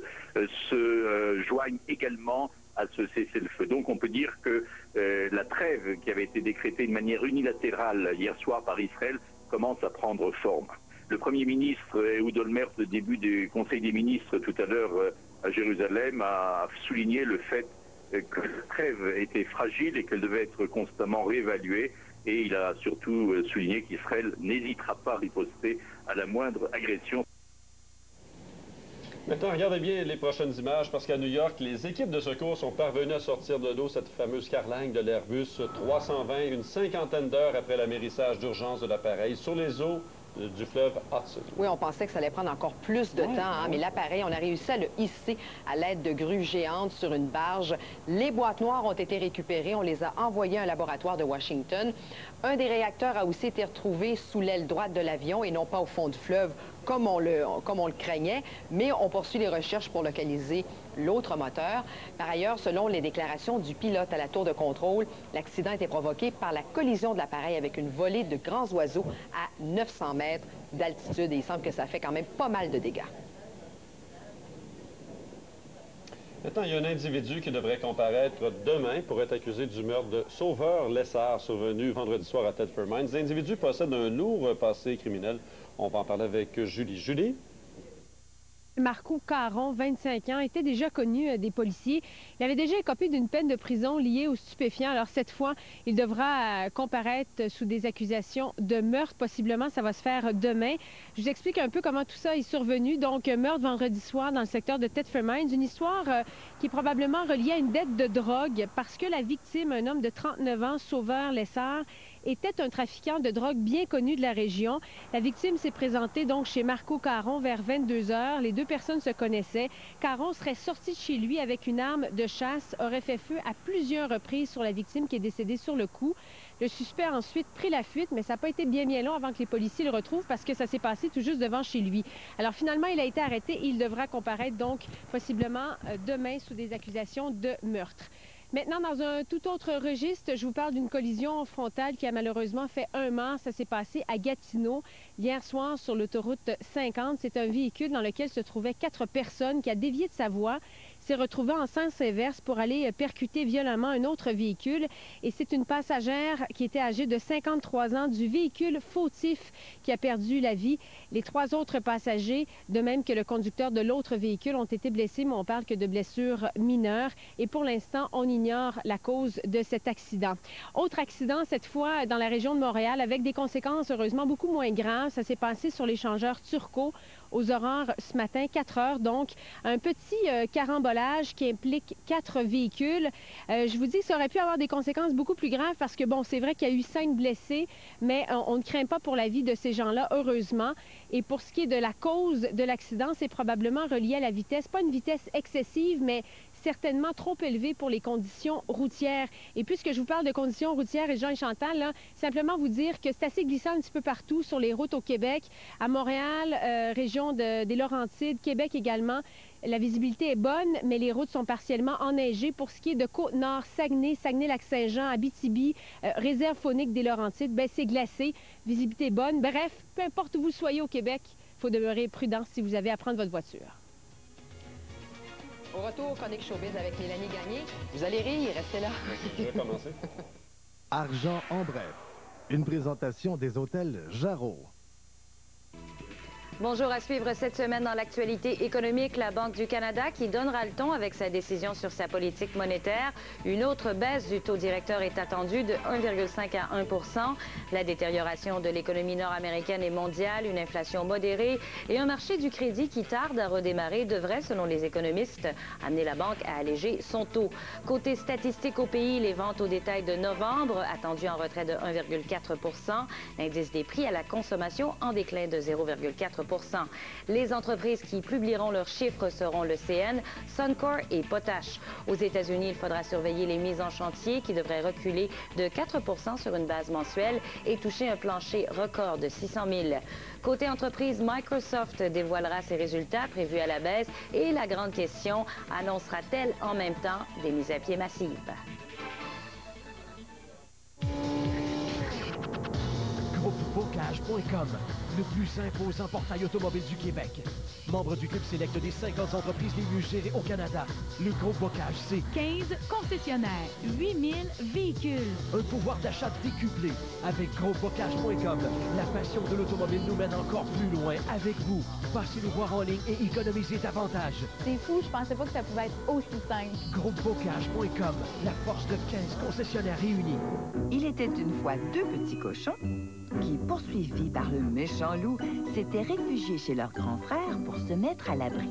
se joignent également à ce cessez-le-feu. Donc on peut dire que la trêve qui avait été décrétée de manière unilatérale hier soir par Israël commence à prendre forme. Le Premier ministre Ehud Olmert, au début du Conseil des ministres tout à l'heure à Jérusalem, a souligné le fait que la trêve était fragile et qu'elle devait être constamment réévaluée. Et il a surtout souligné qu'Israël n'hésitera pas à riposter à la moindre agression. Maintenant, regardez bien les prochaines images parce qu'à New York, les équipes de secours sont parvenues à sortir de l'eau cette fameuse carlingue de l'Airbus 320 une cinquantaine d'heures après l'amérissage d'urgence de l'appareil sur les eaux du fleuve Hudson. Oui, on pensait que ça allait prendre encore plus de temps, mais l'appareil, on a réussi à le hisser à l'aide de grues géantes sur une barge. Les boîtes noires ont été récupérées, on les a envoyées à un laboratoire de Washington. Un des réacteurs a aussi été retrouvé sous l'aile droite de l'avion et non pas au fond du fleuve comme on le craignait, mais on poursuit les recherches pour localiser l'autre moteur. Par ailleurs, selon les déclarations du pilote à la tour de contrôle, l'accident a été provoqué par la collision de l'appareil avec une volée de grands oiseaux à 900 mètres d'altitude et il semble que ça fait quand même pas mal de dégâts. Maintenant, il y a un individu qui devrait comparaître demain pour être accusé du meurtre de Sauveur Lessard, survenu vendredi soir à Thetford Mines. L'individu possède un lourd passé criminel. On va en parler avec Julie. Julie? Marco Caron, 25 ans, était déjà connu des policiers. Il avait déjà écopé d'une peine de prison liée aux stupéfiants. Alors cette fois, il devra comparaître sous des accusations de meurtre. Possiblement, ça va se faire demain. Je vous explique un peu comment tout ça est survenu. Donc, meurtre vendredi soir dans le secteur de Thetford Mines. Une histoire qui est probablement reliée à une dette de drogue parce que la victime, un homme de 39 ans, Sauveur Lessard, était un trafiquant de drogue bien connu de la région. La victime s'est présentée donc chez Marco Caron vers 22 heures. Les deux personnes se connaissaient. Caron serait sorti de chez lui avec une arme de chasse, aurait fait feu à plusieurs reprises sur la victime qui est décédée sur le coup. Le suspect a ensuite pris la fuite, mais ça n'a pas été bien long avant que les policiers le retrouvent parce que ça s'est passé tout juste devant chez lui. Alors finalement, il a été arrêté et il devra comparaître donc possiblement demain sous des accusations de meurtre. Maintenant, dans un tout autre registre, je vous parle d'une collision frontale qui a malheureusement fait un mort. Ça s'est passé à Gatineau hier soir sur l'autoroute 50. C'est un véhicule dans lequel se trouvaient 4 personnes qui a dévié de sa voie, s'est retrouvé en sens inverse pour aller percuter violemment un autre véhicule. Et c'est une passagère qui était âgée de 53 ans du véhicule fautif qui a perdu la vie. Les 3 autres passagers, de même que le conducteur de l'autre véhicule, ont été blessés, mais on parle que de blessures mineures. Et pour l'instant, on ignore la cause de cet accident. Autre accident, cette fois dans la région de Montréal, avec des conséquences heureusement beaucoup moins graves. Ça s'est passé sur l'échangeur Turcot aux aurores ce matin, 4 heures. Donc, un petit carambolage qui implique 4 véhicules. Je vous dis que ça aurait pu avoir des conséquences beaucoup plus graves parce que, bon, c'est vrai qu'il y a eu 5 blessés, mais on ne craint pas pour la vie de ces gens-là, heureusement. Et pour ce qui est de la cause de l'accident, c'est probablement relié à la vitesse. Pas une vitesse excessive, mais certainement trop élevé pour les conditions routières. Et puisque je vous parle de conditions routières, et Jean et Chantal, là, simplement vous dire que c'est assez glissant un petit peu partout sur les routes au Québec, à Montréal, région des Laurentides, Québec également. La visibilité est bonne, mais les routes sont partiellement enneigées. Pour ce qui est de Côte-Nord, Saguenay, Saguenay-Lac-Saint-Jean, Abitibi, réserve faunique des Laurentides, ben c'est glacé, visibilité bonne. Bref, peu importe où vous soyez au Québec, il faut demeurer prudent si vous avez à prendre votre voiture. Au retour, chronique showbiz avec Mélanie Gagné. Vous allez rire, restez là. Je vais commencer. Argent en bref. Une présentation des hôtels Jarreau. Bonjour, à suivre cette semaine dans l'actualité économique, la Banque du Canada qui donnera le ton avec sa décision sur sa politique monétaire. Une autre baisse du taux directeur est attendue de 1,5 à 1 %. La détérioration de l'économie nord-américaine et mondiale, une inflation modérée et un marché du crédit qui tarde à redémarrer devrait, selon les économistes, amener la banque à alléger son taux. Côté statistique au pays, les ventes au détail de novembre, attendues en retrait de 1,4 %. L'indice des prix à la consommation en déclin de 0,4 %. Les entreprises qui publieront leurs chiffres seront le CN, Suncor et Potash. Aux États-Unis, il faudra surveiller les mises en chantier qui devraient reculer de 4 % sur une base mensuelle et toucher un plancher record de 600 000. Côté entreprise, Microsoft dévoilera ses résultats prévus à la baisse et la grande question, annoncera-t-elle en même temps des mises à pied massives? GroupeBocage.com, le plus imposant portail automobile du Québec. Membre du club sélect des 50 entreprises les mieux gérées au Canada. Le Groupe Bocage, c'est 15 concessionnaires, 8000 véhicules. un pouvoir d'achat décuplé. Avec GroupeBocage.com, la passion de l'automobile nous mène encore plus loin avec vous. Passez nous voir en ligne et économisez davantage. C'est fou, je pensais pas que ça pouvait être aussi simple. GroupeBocage.com, la force de 15 concessionnaires réunis. Il était une fois deux petits cochons qui, poursuivis par le méchant loup, s'étaient réfugiés chez leur grand frère pour se mettre à l'abri.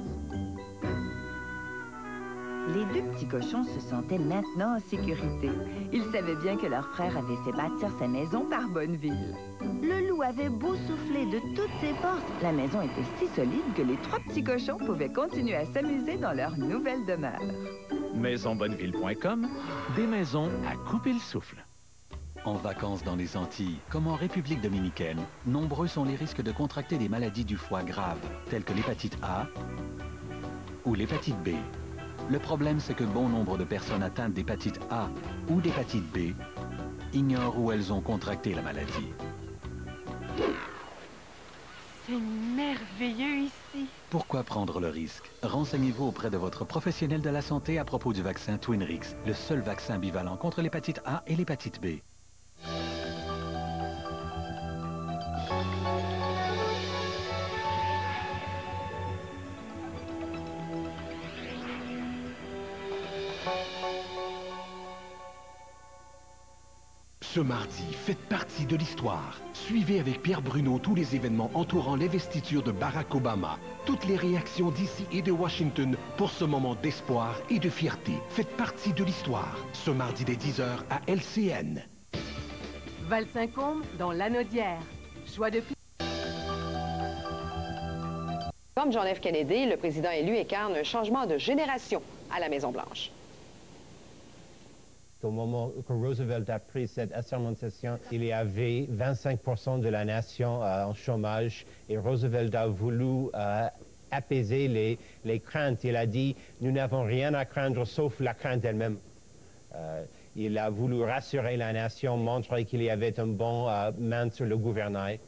Les deux petits cochons se sentaient maintenant en sécurité. Ils savaient bien que leur frère avait fait bâtir sa maison par Bonneville. Le loup avait beau souffler de toutes ses forces, la maison était si solide que les trois petits cochons pouvaient continuer à s'amuser dans leur nouvelle demeure. Maisonbonneville.com, des maisons à couper le souffle. En vacances dans les Antilles, comme en République dominicaine, nombreux sont les risques de contracter des maladies du foie graves, telles que l'hépatite A ou l'hépatite B. Le problème, c'est que bon nombre de personnes atteintes d'hépatite A ou d'hépatite B ignorent où elles ont contracté la maladie. C'est merveilleux ici. Pourquoi prendre le risque? Renseignez-vous auprès de votre professionnel de la santé à propos du vaccin Twinrix, le seul vaccin bivalent contre l'hépatite A et l'hépatite B. Ce mardi, faites partie de l'histoire. Suivez avec Pierre Bruno tous les événements entourant l'investiture de Barack Obama. Toutes les réactions d'ici et de Washington pour ce moment d'espoir et de fierté. Faites partie de l'histoire. Ce mardi dès 10h à LCN. Val-Saint-Côme, dans l'Anaudière. Choix de... Comme John F. Kennedy, le président élu incarne un changement de génération à la Maison-Blanche. Au moment que Roosevelt a pris cette assermentation, il y avait 25% de la nation en chômage et Roosevelt a voulu apaiser les craintes. Il a dit, nous n'avons rien à craindre sauf la crainte elle-même. Il a voulu rassurer la nation, montrer qu'il y avait un bon main sur le gouvernail.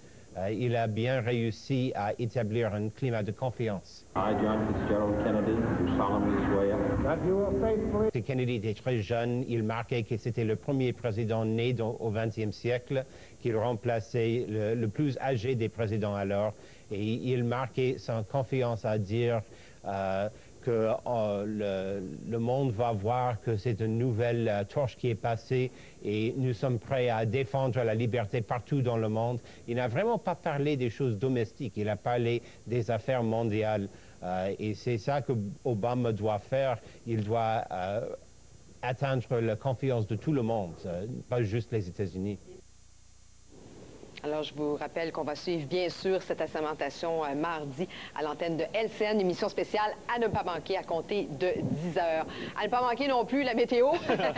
Il a bien réussi à établir un climat de confiance. I, John Fitzgerald Kennedy, do solemnly swear that you will faithfully... Kennedy était très jeune. Il marquait que c'était le premier président né au XXe siècle, qu'il remplaçait le plus âgé des présidents alors. Et il marquait sa confiance à dire que le monde va voir que c'est une nouvelle torche qui est passée et nous sommes prêts à défendre la liberté partout dans le monde. Il n'a vraiment pas parlé des choses domestiques, il a parlé des affaires mondiales. Et c'est ça que Obama doit faire. Il doit atteindre la confiance de tout le monde, pas juste les États-Unis. Alors, je vous rappelle qu'on va suivre, bien sûr, cette assermentation mardi à l'antenne de LCN, émission spéciale à ne pas manquer à compter de 10 heures. À ne pas manquer non plus la météo.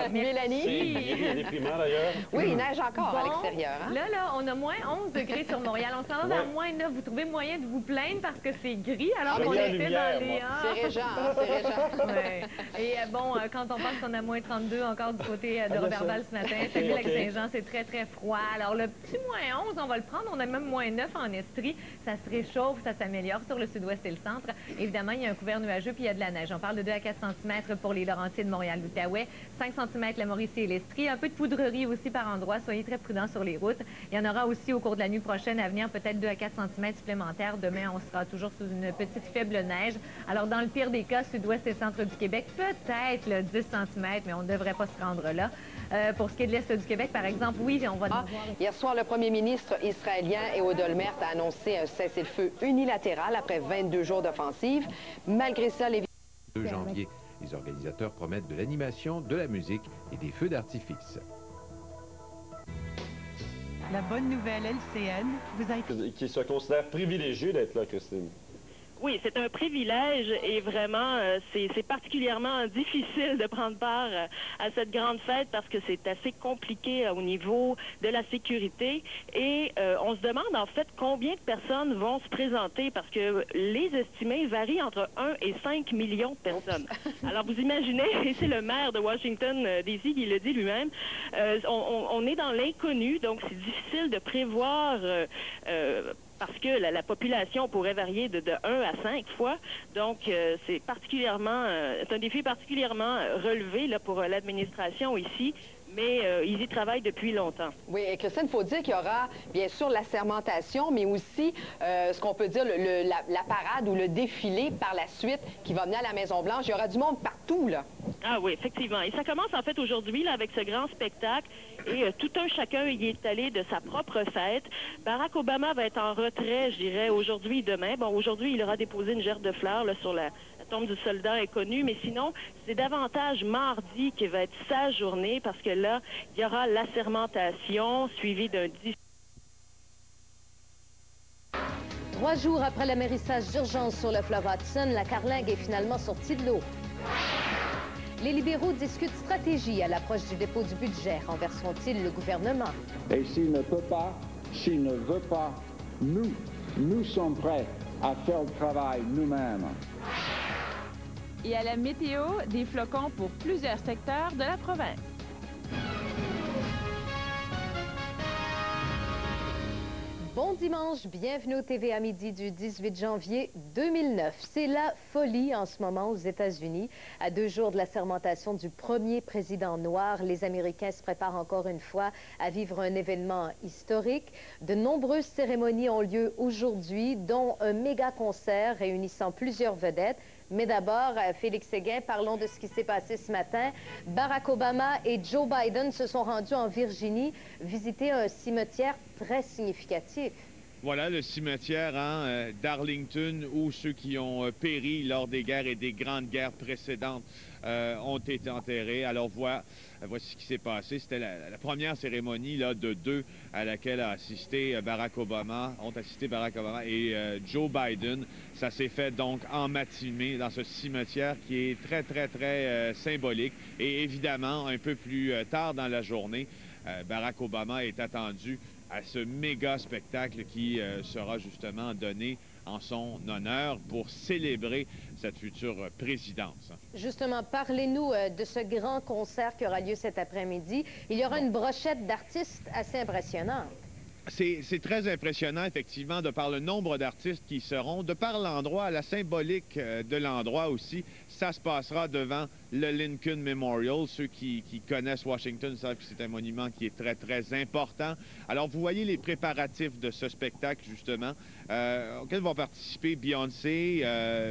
Mélanie? Il y a des déprimants, d'ailleurs. Oui, il neige encore à l'extérieur. Hein? Là, on a moins 11 degrés sur Montréal. On s'en va vers moins 9. Vous trouvez moyen de vous plaindre parce que c'est gris alors qu'on était dans les... C'est Régent, c'est Régent. Ouais. Et bon, quand on pense qu'on a moins 32 encore du côté de Roberval ce matin, Saint-Lac-Saint-Jean, c'est très, très froid. Alors, le petit moins 11, on va le prendre. On a même moins 9 en Estrie. Ça se réchauffe, ça s'améliore sur le sud-ouest et le centre. Évidemment, il y a un couvert nuageux puis il y a de la neige. On parle de 2 à 4 cm pour les Laurentides, Montréal, l'Outaouais, 5 cm la Mauricie et l'Estrie. Un peu de poudrerie aussi par endroits. Soyez très prudents sur les routes. Il y en aura aussi au cours de la nuit prochaine à venir, peut-être 2 à 4 cm supplémentaires. Demain, on sera toujours sous une petite faible neige. Alors, dans le pire des cas, sud-ouest et centre du Québec, peut-être 10 cm, mais on ne devrait pas se rendre là. Pour ce qui est de l'Est du Québec, par exemple, oui, on va devoir... Hier soir, le premier ministre israélien Ehud Olmert a annoncé un cessez-le-feu unilatéral après 22 jours d'offensive. Malgré ça, les... 2 janvier, les organisateurs promettent de l'animation, de la musique et des feux d'artifice. La bonne nouvelle LCN vous a été... Qui se considère privilégié d'être là, Christine. Oui, c'est un privilège et vraiment, c'est particulièrement difficile de prendre part à cette grande fête parce que c'est assez compliqué au niveau de la sécurité et on se demande en fait combien de personnes vont se présenter parce que les estimés varient entre 1 et 5 millions de personnes. Alors vous imaginez, et c'est le maire de Washington, D.C. qui le dit lui-même, on est dans l'inconnu, donc c'est difficile de prévoir... parce que la population pourrait varier de 1 à 5 fois. Donc, c'est un défi particulièrement relevé là, pour l'administration ici. Mais ils y travaillent depuis longtemps. Oui, et Christine, il faut dire qu'il y aura bien sûr l'assermentation, mais aussi ce qu'on peut dire la parade ou le défilé par la suite qui va mener à la Maison-Blanche. Il y aura du monde partout, là. Ah oui, effectivement. Et ça commence en fait aujourd'hui avec ce grand spectacle et tout un chacun y est allé de sa propre fête. Barack Obama va être en retrait, je dirais, aujourd'hui et demain. Bon, aujourd'hui, il aura déposé une gerbe de fleurs là, sur la tombe du soldat inconnu, mais sinon, c'est davantage mardi qui va être sa journée parce que là, il y aura l'assermentation suivie d'un 3 jours après l'amérissage d'urgence sur le fleuve Hudson, la carlingue est finalement sortie de l'eau. Les libéraux discutent stratégie à l'approche du dépôt du budget. Renverseront-ils le gouvernement? Et s'il ne peut pas, s'il ne veut pas, nous sommes prêts à faire le travail nous-mêmes. Et à la météo, des flocons pour plusieurs secteurs de la province. Bon dimanche, bienvenue au TVA Midi du 18 janvier 2009. C'est la folie en ce moment aux États-Unis. À 2 jours de l'assermentation du premier président noir, les Américains se préparent encore une fois à vivre un événement historique. De nombreuses cérémonies ont lieu aujourd'hui, dont un méga concert réunissant plusieurs vedettes. Mais d'abord, Félix Séguin, parlons de ce qui s'est passé ce matin. Barack Obama et Joe Biden se sont rendus en Virginie visiter un cimetière très significatif. Voilà le cimetière d'Arlington où ceux qui ont péri lors des guerres et des grandes guerres précédentes ont été enterrés. Alors voici ce qui s'est passé. C'était la première cérémonie là, de 2 à laquelle a assisté Barack Obama, et Joe Biden. Ça s'est fait donc en matinée dans ce cimetière qui est très, très, très symbolique. Et évidemment, un peu plus tard dans la journée, Barack Obama est attendu à ce méga spectacle qui sera justement donné en son honneur pour célébrer cette future présidence. Justement, parlez-nous de ce grand concert qui aura lieu cet après-midi. Il y aura une brochette d'artistes assez impressionnante. C'est très impressionnant, effectivement, de par le nombre d'artistes qui seront, de par l'endroit, la symbolique de l'endroit aussi. Ça se passera devant le Lincoln Memorial. Ceux qui connaissent Washington savent que c'est un monument qui est très, très important. Alors, vous voyez les préparatifs de ce spectacle, justement, auquel vont participer Beyoncé,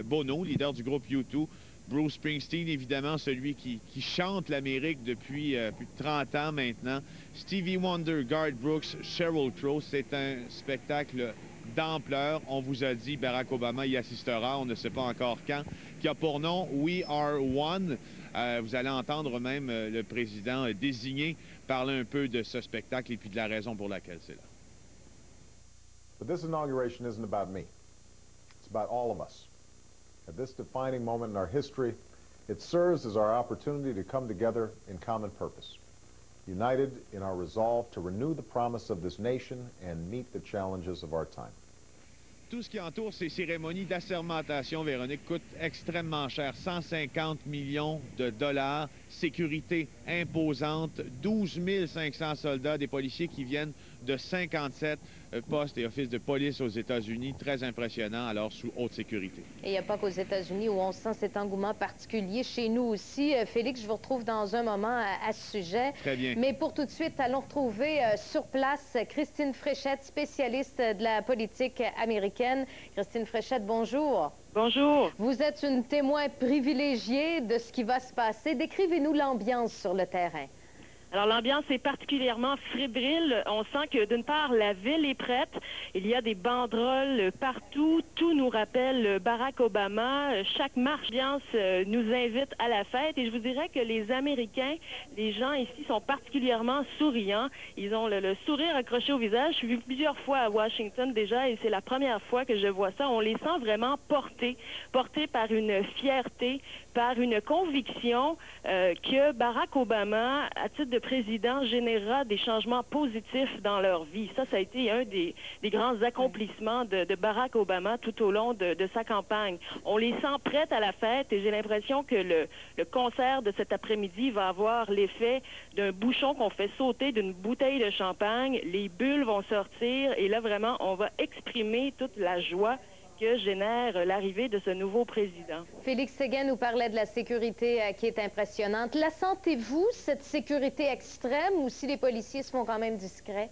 Bono, leader du groupe U2, Bruce Springsteen, évidemment, celui qui chante l'Amérique depuis plus de 30 ans maintenant. Stevie Wonder, Garth Brooks, Sheryl Crow. C'est un spectacle d'ampleur. On vous a dit Barack Obama y assistera, on ne sait pas encore quand, qui a pour nom We Are One. Vous allez entendre même le président désigné parler un peu de ce spectacle et puis de la raison pour laquelle c'est là. But this inauguration isn't about me. It's about all of us. At this defining moment in our history, it serves as our opportunity to come together in common purpose, united in our resolve to renew the promise of this nation and meet the challenges of our time. Tout ce qui entoure ces cérémonies d'assermentation, Véronique, coûte extrêmement cher. 150 millions de dollars, sécurité imposante, 12 500 soldats, des policiers qui viennent de 57 postes et offices de police aux États-Unis. Très impressionnant, alors sous haute sécurité. Et il n'y a pas qu'aux États-Unis où on sent cet engouement particulier. Chez nous aussi. Félix, je vous retrouve dans un moment à ce sujet. Très bien. Mais pour tout de suite, allons retrouver sur place Christine Fréchette, spécialiste de la politique américaine. Christine Fréchette, bonjour. Bonjour. Vous êtes une témoin privilégiée de ce qui va se passer. Décrivez-nous l'ambiance sur le terrain. Alors, l'ambiance est particulièrement fébrile. On sent que, d'une part, la ville est prête. Il y a des banderoles partout. Tout nous rappelle Barack Obama. Chaque marche nous invite à la fête. Et je vous dirais que les Américains, les gens ici sont particulièrement souriants. Ils ont le sourire accroché au visage. Je suis vue plusieurs fois à Washington déjà et c'est la première fois que je vois ça. On les sent vraiment portés par une fierté, par une conviction que Barack Obama, à titre de président, générera des changements positifs dans leur vie. Ça a été un des grands accomplissements de Barack Obama tout au long de sa campagne. On les sent prêtes à la fête et j'ai l'impression que le concert de cet après-midi va avoir l'effet d'un bouchon qu'on fait sauter d'une bouteille de champagne. Les bulles vont sortir et là, vraiment, on va exprimer toute la joie que génère l'arrivée de ce nouveau président. Félix Séguin nous parlait de la sécurité qui est impressionnante. La sentez-vous, cette sécurité extrême, ou si les policiers se font quand même discrets?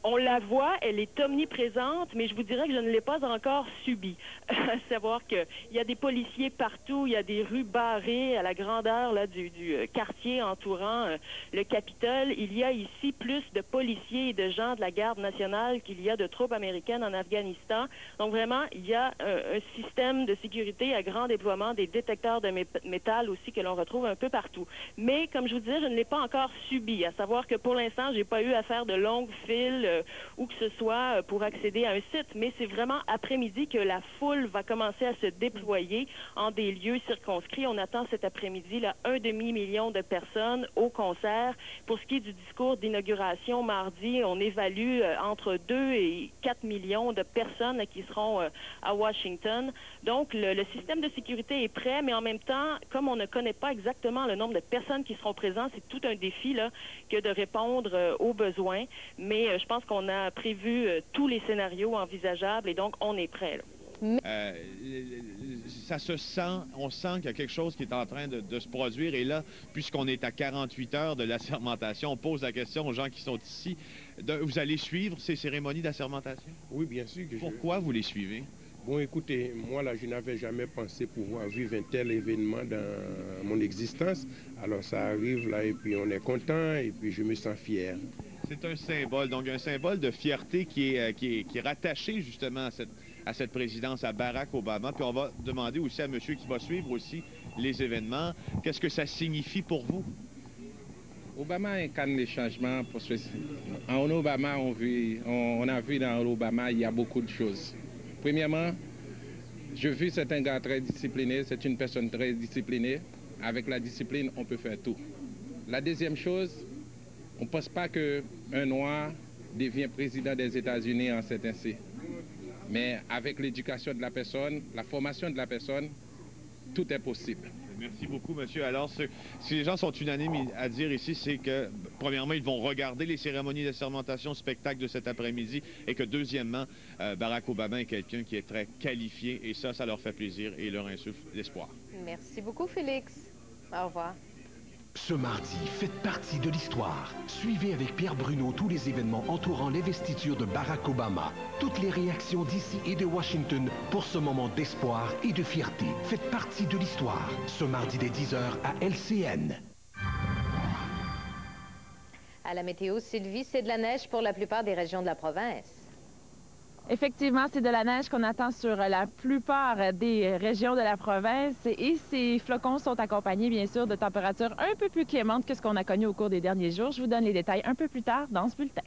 On la voit, elle est omniprésente, mais je vous dirais que je ne l'ai pas encore subie. À savoir qu'il y a des policiers partout, il y a des rues barrées à la grandeur là, du quartier entourant le Capitole. Il y a ici plus de policiers et de gens de la garde nationale qu'il y a de troupes américaines en Afghanistan. Donc vraiment, il y a un système de sécurité à grand déploiement, des détecteurs de métal aussi que l'on retrouve un peu partout. Mais comme je vous disais, je ne l'ai pas encore subi. À savoir que pour l'instant, j'ai pas eu à faire de longues files ou que ce soit pour accéder à un site, mais c'est vraiment après-midi que la foule va commencer à se déployer en des lieux circonscrits. On attend cet après-midi là 1,5 million de personnes au concert. Pour ce qui est du discours d'inauguration mardi, on évalue entre 2 et 4 millions de personnes là, qui seront à Washington. Donc le système de sécurité est prêt, mais en même temps, comme on ne connaît pas exactement le nombre de personnes qui seront présentes, c'est tout un défi là, que de répondre aux besoins. Mais je pense qu'on a prévu tous les scénarios envisageables et donc on est prêt. Ça se sent, on sent qu'il y a quelque chose qui est en train de se produire. Et là, puisqu'on est à 48 heures de l'assermentation, on pose la question aux gens qui sont ici. Vous allez suivre ces cérémonies d'assermentation? Oui, bien sûr que Pourquoi vous les suivez? Bon, écoutez, moi, là, je n'avais jamais pensé pouvoir vivre un tel événement dans mon existence. Alors, ça arrive, là, et puis on est content, et puis je me sens fier. C'est un symbole, donc un symbole de fierté qui est rattaché, justement, à cette présidence, à Barack Obama. Puis on va demander aussi à monsieur qui va suivre aussi les événements, qu'est-ce que ça signifie pour vous? Obama incarne les changements. En Obama, on a vu dans Obama, il y a beaucoup de choses. Premièrement, je vis c'est un gars très discipliné, c'est une personne très disciplinée. Avec la discipline, on peut faire tout. La deuxième chose, on ne pense pas qu'un Noir devient président des États-Unis en cet ainsi. Mais avec l'éducation de la personne, la formation de la personne, tout est possible. Merci beaucoup, monsieur. Alors, si les gens sont unanimes à dire ici, c'est que, premièrement, ils vont regarder les cérémonies d'assermentation, spectacle de cet après-midi, et que, deuxièmement, Barack Obama est quelqu'un qui est très qualifié, et ça leur fait plaisir et leur insuffle l'espoir. Merci beaucoup, Félix. Au revoir. Ce mardi, faites partie de l'histoire. Suivez avec Pierre Bruno tous les événements entourant l'investiture de Barack Obama. Toutes les réactions d'ici et de Washington pour ce moment d'espoir et de fierté. Faites partie de l'histoire. Ce mardi dès 10h à LCN. À la météo, Sylvie, c'est de la neige pour la plupart des régions de la province. Effectivement, c'est de la neige qu'on attend sur la plupart des régions de la province et ces flocons sont accompagnés, bien sûr, de températures un peu plus clémentes que ce qu'on a connu au cours des derniers jours. Je vous donne les détails un peu plus tard dans ce bulletin.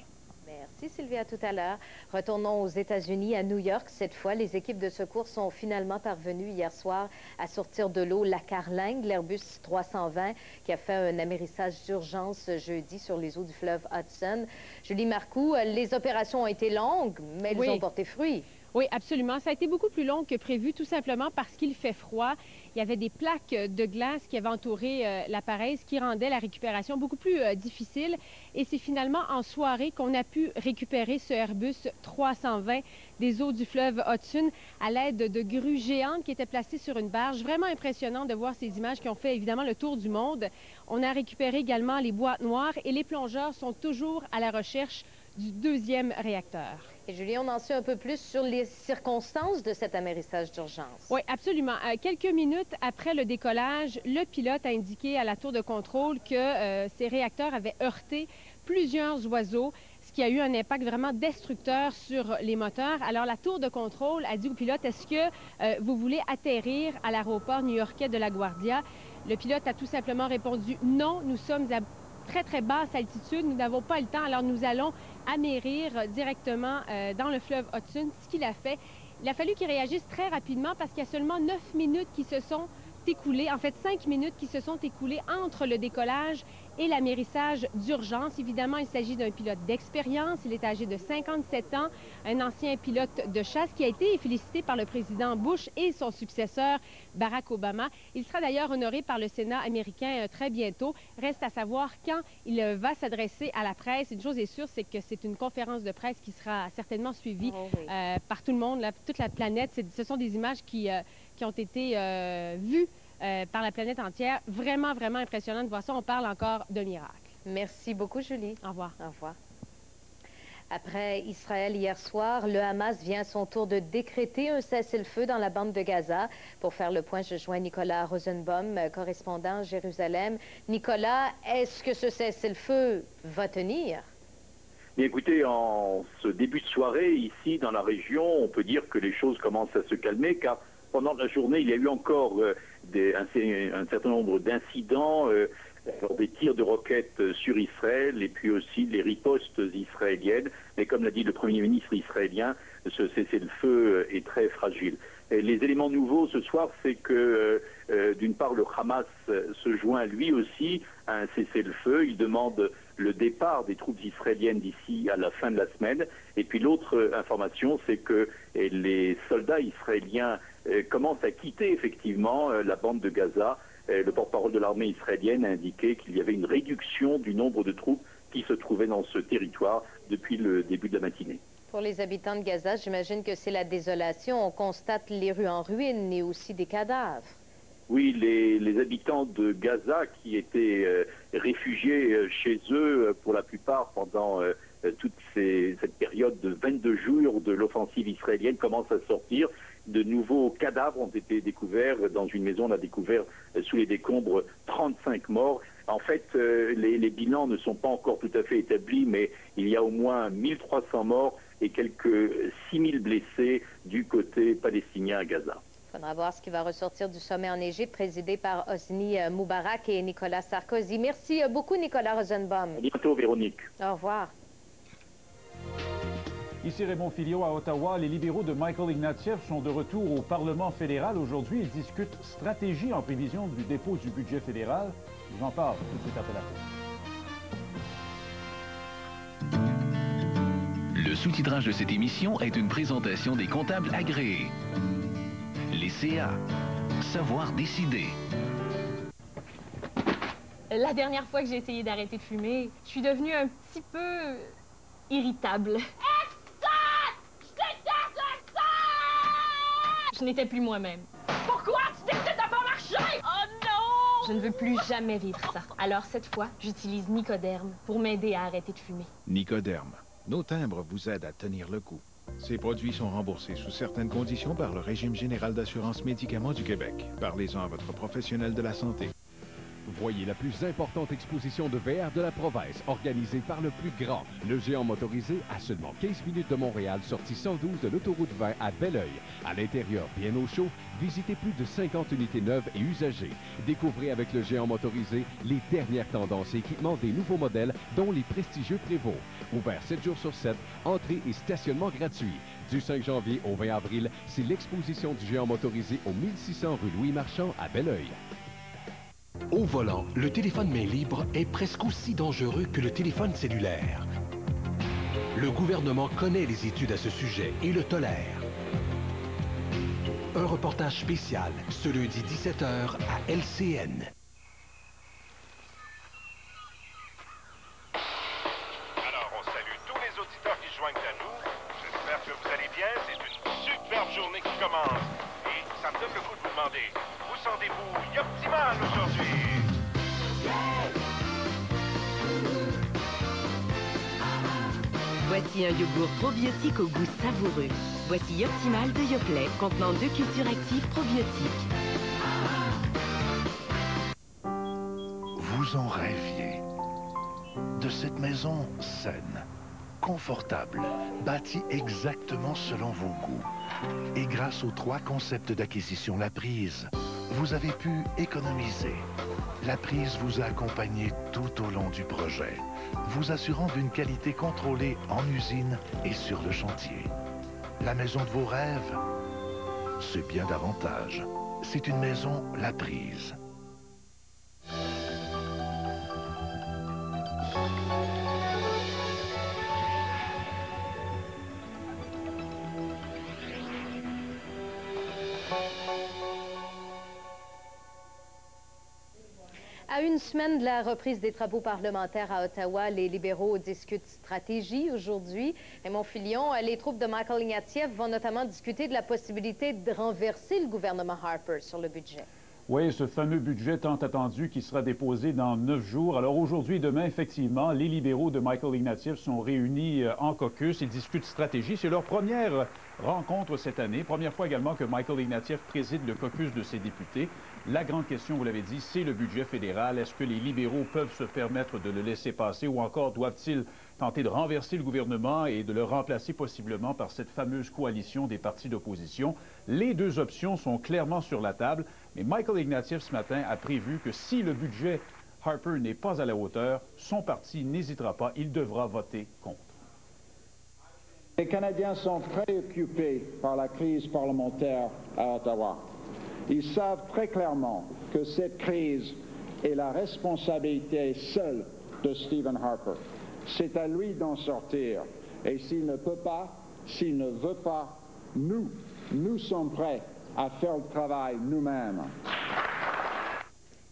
Merci. Merci Sylvie, à tout à l'heure. Retournons aux États-Unis, à New York. Cette fois, les équipes de secours sont finalement parvenues hier soir à sortir de l'eau la carlingue, l'Airbus 320, qui a fait un amérissage d'urgence jeudi sur les eaux du fleuve Hudson. Julie Marcoux, les opérations ont été longues, mais elles ont porté fruit. Oui, absolument. Ça a été beaucoup plus long que prévu, tout simplement parce qu'il fait froid. Il y avait des plaques de glace qui avaient entouré l'appareil, ce qui rendait la récupération beaucoup plus difficile. Et c'est finalement en soirée qu'on a pu récupérer ce Airbus 320 des eaux du fleuve Hudson à l'aide de grues géantes qui étaient placées sur une barge. Vraiment impressionnant de voir ces images qui ont fait évidemment le tour du monde. On a récupéré également les boîtes noires et les plongeurs sont toujours à la recherche du deuxième réacteur. Et Julie, on en sait un peu plus sur les circonstances de cet amérissage d'urgence. Oui, absolument. Quelques minutes après le décollage, le pilote a indiqué à la tour de contrôle que ces réacteurs avaient heurté plusieurs oiseaux, ce qui a eu un impact vraiment destructeur sur les moteurs. Alors, la tour de contrôle a dit au pilote, est-ce que vous voulez atterrir à l'aéroport new-yorkais de LaGuardia? Le pilote a tout simplement répondu, non, nous sommes à très basse altitude, nous n'avons pas le temps, alors nous allons amérir directement dans le fleuve Hudson, ce qu'il a fait. Il a fallu qu'il réagisse très rapidement parce qu'il y a seulement 9 minutes qui se sont écoulées, en fait 5 minutes qui se sont écoulées entre le décollage et l'amérissage d'urgence. Évidemment, il s'agit d'un pilote d'expérience. Il est âgé de 57 ans, un ancien pilote de chasse qui a été félicité par le président Bush et son successeur Barack Obama. Il sera d'ailleurs honoré par le Sénat américain très bientôt. Reste à savoir quand il va s'adresser à la presse. Une chose est sûre, c'est que c'est une conférence de presse qui sera certainement suivie par tout le monde, toute la planète. Ce sont des images qui ont été vues par la planète entière. Vraiment impressionnant de voir ça. On parle encore de miracle. Merci beaucoup, Julie. Au revoir. Au revoir. Après Israël hier soir, le Hamas vient à son tour de décréter un cessez-le-feu dans la bande de Gaza. Pour faire le point, je joins Nicolas Rosenbaum, correspondant à Jérusalem. Nicolas, est-ce que ce cessez-le-feu va tenir? Bien, écoutez, en ce début de soirée, ici, dans la région, on peut dire que les choses commencent à se calmer, car pendant la journée, il y a eu encore un certain nombre d'incidents, des tirs de roquettes sur Israël et puis aussi les ripostes israéliennes. Mais comme l'a dit le Premier ministre israélien, ce cessez-le-feu est très fragile. Et les éléments nouveaux ce soir, c'est que d'une part, le Hamas se joint lui aussi à un cessez-le-feu. Il demande le départ des troupes israéliennes d'ici à la fin de la semaine. Et puis l'autre information, c'est que les soldats israéliens commencent à quitter effectivement la bande de Gaza. Le porte-parole de l'armée israélienne a indiqué qu'il y avait une réduction du nombre de troupes qui se trouvaient dans ce territoire depuis le début de la matinée. Pour les habitants de Gaza, j'imagine que c'est la désolation. On constate les rues en ruine et aussi des cadavres. Oui, les habitants de Gaza qui étaient réfugiés chez eux pour la plupart pendant toute cette période de 22 jours de l'offensive israélienne commencent à sortir. De nouveaux cadavres ont été découverts. Dans une maison, on a découvert sous les décombres 35 morts. En fait, les bilans ne sont pas encore tout à fait établis, mais il y a au moins 1300 morts et quelques 6000 blessés du côté palestinien à Gaza. Il faudra voir ce qui va ressortir du sommet en Égypte, présidé par Hosni Moubarak et Nicolas Sarkozy. Merci beaucoup, Nicolas Rosenbaum. À bientôt, Véronique. Au revoir. Ici Raymond Filliot à Ottawa. Les libéraux de Michael Ignatieff sont de retour au Parlement fédéral. Aujourd'hui, ils discutent stratégie en prévision du dépôt du budget fédéral. Je vous en parle tout de suite après la pause. Le sous-titrage de cette émission est une présentation des comptables agréés. Les CA. Savoir décider. La dernière fois que j'ai essayé d'arrêter de fumer, je suis devenue un petit peu irritable. Je n'étais plus moi-même. Pourquoi tu décides de pas marcher? Oh non! Je ne veux plus jamais vivre ça. Alors cette fois, j'utilise Nicoderme pour m'aider à arrêter de fumer. Nicoderme. Nos timbres vous aident à tenir le coup. Ces produits sont remboursés sous certaines conditions par le Régime général d'assurance médicaments du Québec. Parlez-en à votre professionnel de la santé. Voyez la plus importante exposition de VR de la province, organisée par le plus grand, le géant motorisé, à seulement 15 minutes de Montréal, sortie 112 de l'autoroute 20 à Belleuil. À l'intérieur, bien au chaud, visitez plus de 50 unités neuves et usagées. Découvrez avec le géant motorisé les dernières tendances et équipements des nouveaux modèles, dont les prestigieux Prévost. Ouvert 7 jours sur 7, entrée et stationnement gratuit. Du 5 janvier au 20 avril, c'est l'exposition du géant motorisé au 1600 rue Louis-Marchand à Belleuil. Au volant, le téléphone main libre est presque aussi dangereux que le téléphone cellulaire. Le gouvernement connaît les études à ce sujet et le tolère. Un reportage spécial, ce lundi 17h à LCN. Alors, on salue tous les auditeurs qui se joignent à nous. J'espère que vous allez bien. C'est une superbe journée qui commence. Et ça me donne le goût de vous demander, vous sentez-vous optimal aujourd'hui? Voici un yogourt probiotique au goût savoureux. Voici Optimal de Yoplait, contenant 2 cultures actives probiotiques. Vous en rêviez. De cette maison saine, confortable, bâtie exactement selon vos goûts. Et grâce aux 3 concepts d'acquisition La Prise, vous avez pu économiser. La Prise vous a accompagné tout au long du projet, vous assurant d'une qualité contrôlée en usine et sur le chantier. La maison de vos rêves, c'est bien davantage. C'est une maison La Prise. À une semaine de la reprise des travaux parlementaires à Ottawa, les libéraux discutent stratégie aujourd'hui. Raymond Filion, les troupes de Michael Ignatieff vont notamment discuter de la possibilité de renverser le gouvernement Harper sur le budget. Oui, ce fameux budget tant attendu qui sera déposé dans 9 jours. Alors aujourd'hui et demain, effectivement, les libéraux de Michael Ignatieff sont réunis en caucus. Ils discutent stratégie. C'est leur première rencontre cette année. Première fois également que Michael Ignatieff préside le caucus de ses députés. La grande question, vous l'avez dit, c'est le budget fédéral. Est-ce que les libéraux peuvent se permettre de le laisser passer ou encore doivent-ils tenter de renverser le gouvernement et de le remplacer possiblement par cette fameuse coalition des partis d'opposition? Les deux options sont clairement sur la table, mais Michael Ignatieff ce matin a prévu que si le budget Harper n'est pas à la hauteur, son parti n'hésitera pas, il devra voter contre. Les Canadiens sont préoccupés par la crise parlementaire à Ottawa. Ils savent très clairement que cette crise est la responsabilité seule de Stephen Harper. C'est à lui d'en sortir. Et s'il ne peut pas, s'il ne veut pas, nous sommes prêts à faire le travail nous-mêmes.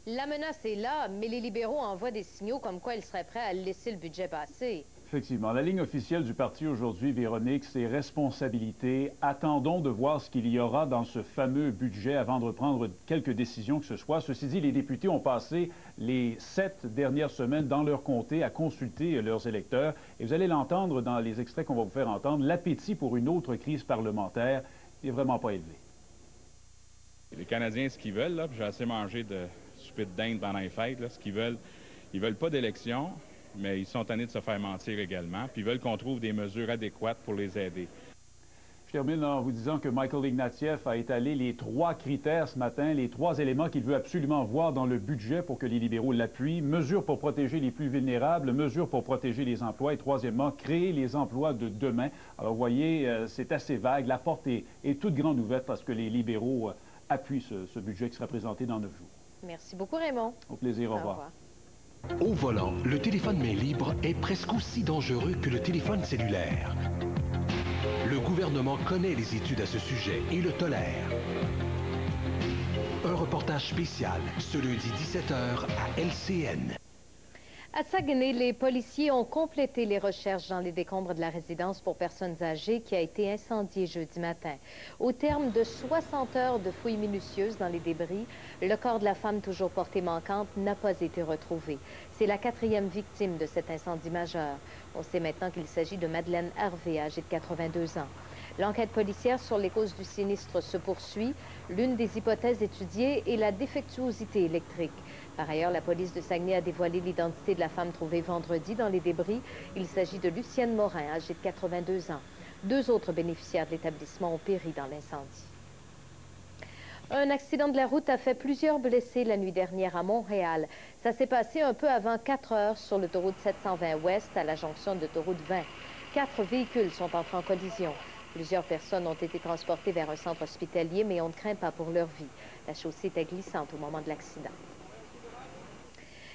La menace est là, mais les libéraux envoient des signaux comme quoi ils seraient prêts à laisser le budget passer. Effectivement. La ligne officielle du parti aujourd'hui, Véronique, c'est responsabilité. Attendons de voir ce qu'il y aura dans ce fameux budget avant de prendre quelques décisions que ce soit. Ceci dit, les députés ont passé les 7 dernières semaines dans leur comté à consulter leurs électeurs. Et vous allez l'entendre dans les extraits qu'on va vous faire entendre. L'appétit pour une autre crise parlementaire n'est vraiment pas élevé. Les Canadiens, ce qu'ils veulent, là, puis j'ai assez mangé de souper de dinde pendant les fêtes, là, ce qu'ils veulent, ils veulent pas d'élection, mais ils sont tannés de se faire mentir également, puis ils veulent qu'on trouve des mesures adéquates pour les aider. Je termine en vous disant que Michael Ignatieff a étalé les 3 critères ce matin, les 3 éléments qu'il veut absolument voir dans le budget pour que les libéraux l'appuient. Mesures pour protéger les plus vulnérables, mesures pour protéger les emplois et troisièmement, créer les emplois de demain. Alors vous voyez, c'est assez vague. La porte est toute grande ouverte parce que les libéraux appuient ce budget qui sera présenté dans 9 jours. Merci beaucoup, Raymond. Au plaisir, au revoir. Au volant, le téléphone main libre est presque aussi dangereux que le téléphone cellulaire. Le gouvernement connaît les études à ce sujet et le tolère. Un reportage spécial, ce lundi 17h à LCN. À Saguenay, les policiers ont complété les recherches dans les décombres de la résidence pour personnes âgées qui a été incendiée jeudi matin. Au terme de 60 heures de fouilles minutieuses dans les débris, le corps de la femme toujours portée manquante n'a pas été retrouvé. C'est la 4e victime de cet incendie majeur. On sait maintenant qu'il s'agit de Madeleine Harvey, âgée de 82 ans. L'enquête policière sur les causes du sinistre se poursuit. L'une des hypothèses étudiées est la défectuosité électrique. Par ailleurs, la police de Saguenay a dévoilé l'identité de la femme trouvée vendredi dans les débris. Il s'agit de Lucienne Morin, âgée de 82 ans. 2 autres bénéficiaires de l'établissement ont péri dans l'incendie. Un accident de la route a fait plusieurs blessés la nuit dernière à Montréal. Ça s'est passé un peu avant 4 heures sur l'autoroute 720 Ouest à la jonction de l'autoroute 20. 4 véhicules sont entrés en collision. Plusieurs personnes ont été transportées vers un centre hospitalier, mais on ne craint pas pour leur vie. La chaussée était glissante au moment de l'accident.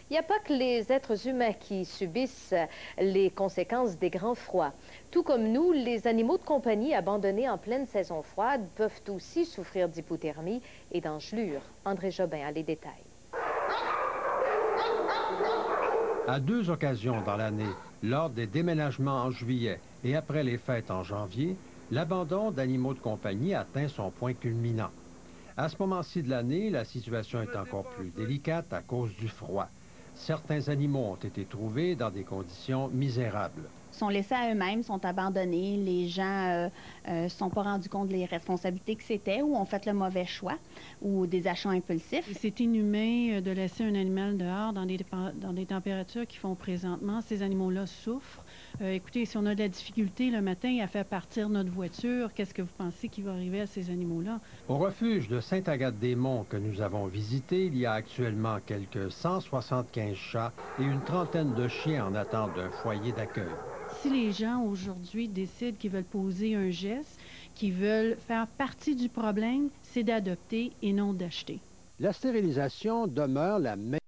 Il n'y a pas que les êtres humains qui subissent les conséquences des grands froids. Tout comme nous, les animaux de compagnie abandonnés en pleine saison froide peuvent aussi souffrir d'hypothermie et d'engelure. André Jobin a les détails. À 2 occasions dans l'année, lors des déménagements en juillet et après les fêtes en janvier, l'abandon d'animaux de compagnie atteint son point culminant. À ce moment-ci de l'année, la situation est encore plus délicate à cause du froid. Certains animaux ont été trouvés dans des conditions misérables. Ils sont laissés à eux-mêmes, sont abandonnés. Les gens ne se sont pas rendus compte des responsabilités que c'était ou ont fait le mauvais choix ou des achats impulsifs. C'est inhumain de laisser un animal dehors dans des températures qui font présentement. Ces animaux-là souffrent. Écoutez, si on a de la difficulté le matin à faire partir notre voiture, qu'est-ce que vous pensez qui va arriver à ces animaux-là? Au refuge de Sainte-Agathe-des-Monts que nous avons visité, il y a actuellement quelques 175 chats et une trentaine de chiens en attente d'un foyer d'accueil. Si les gens aujourd'hui décident qu'ils veulent poser un geste, qu'ils veulent faire partie du problème, c'est d'adopter et non d'acheter. La stérilisation demeure la meilleure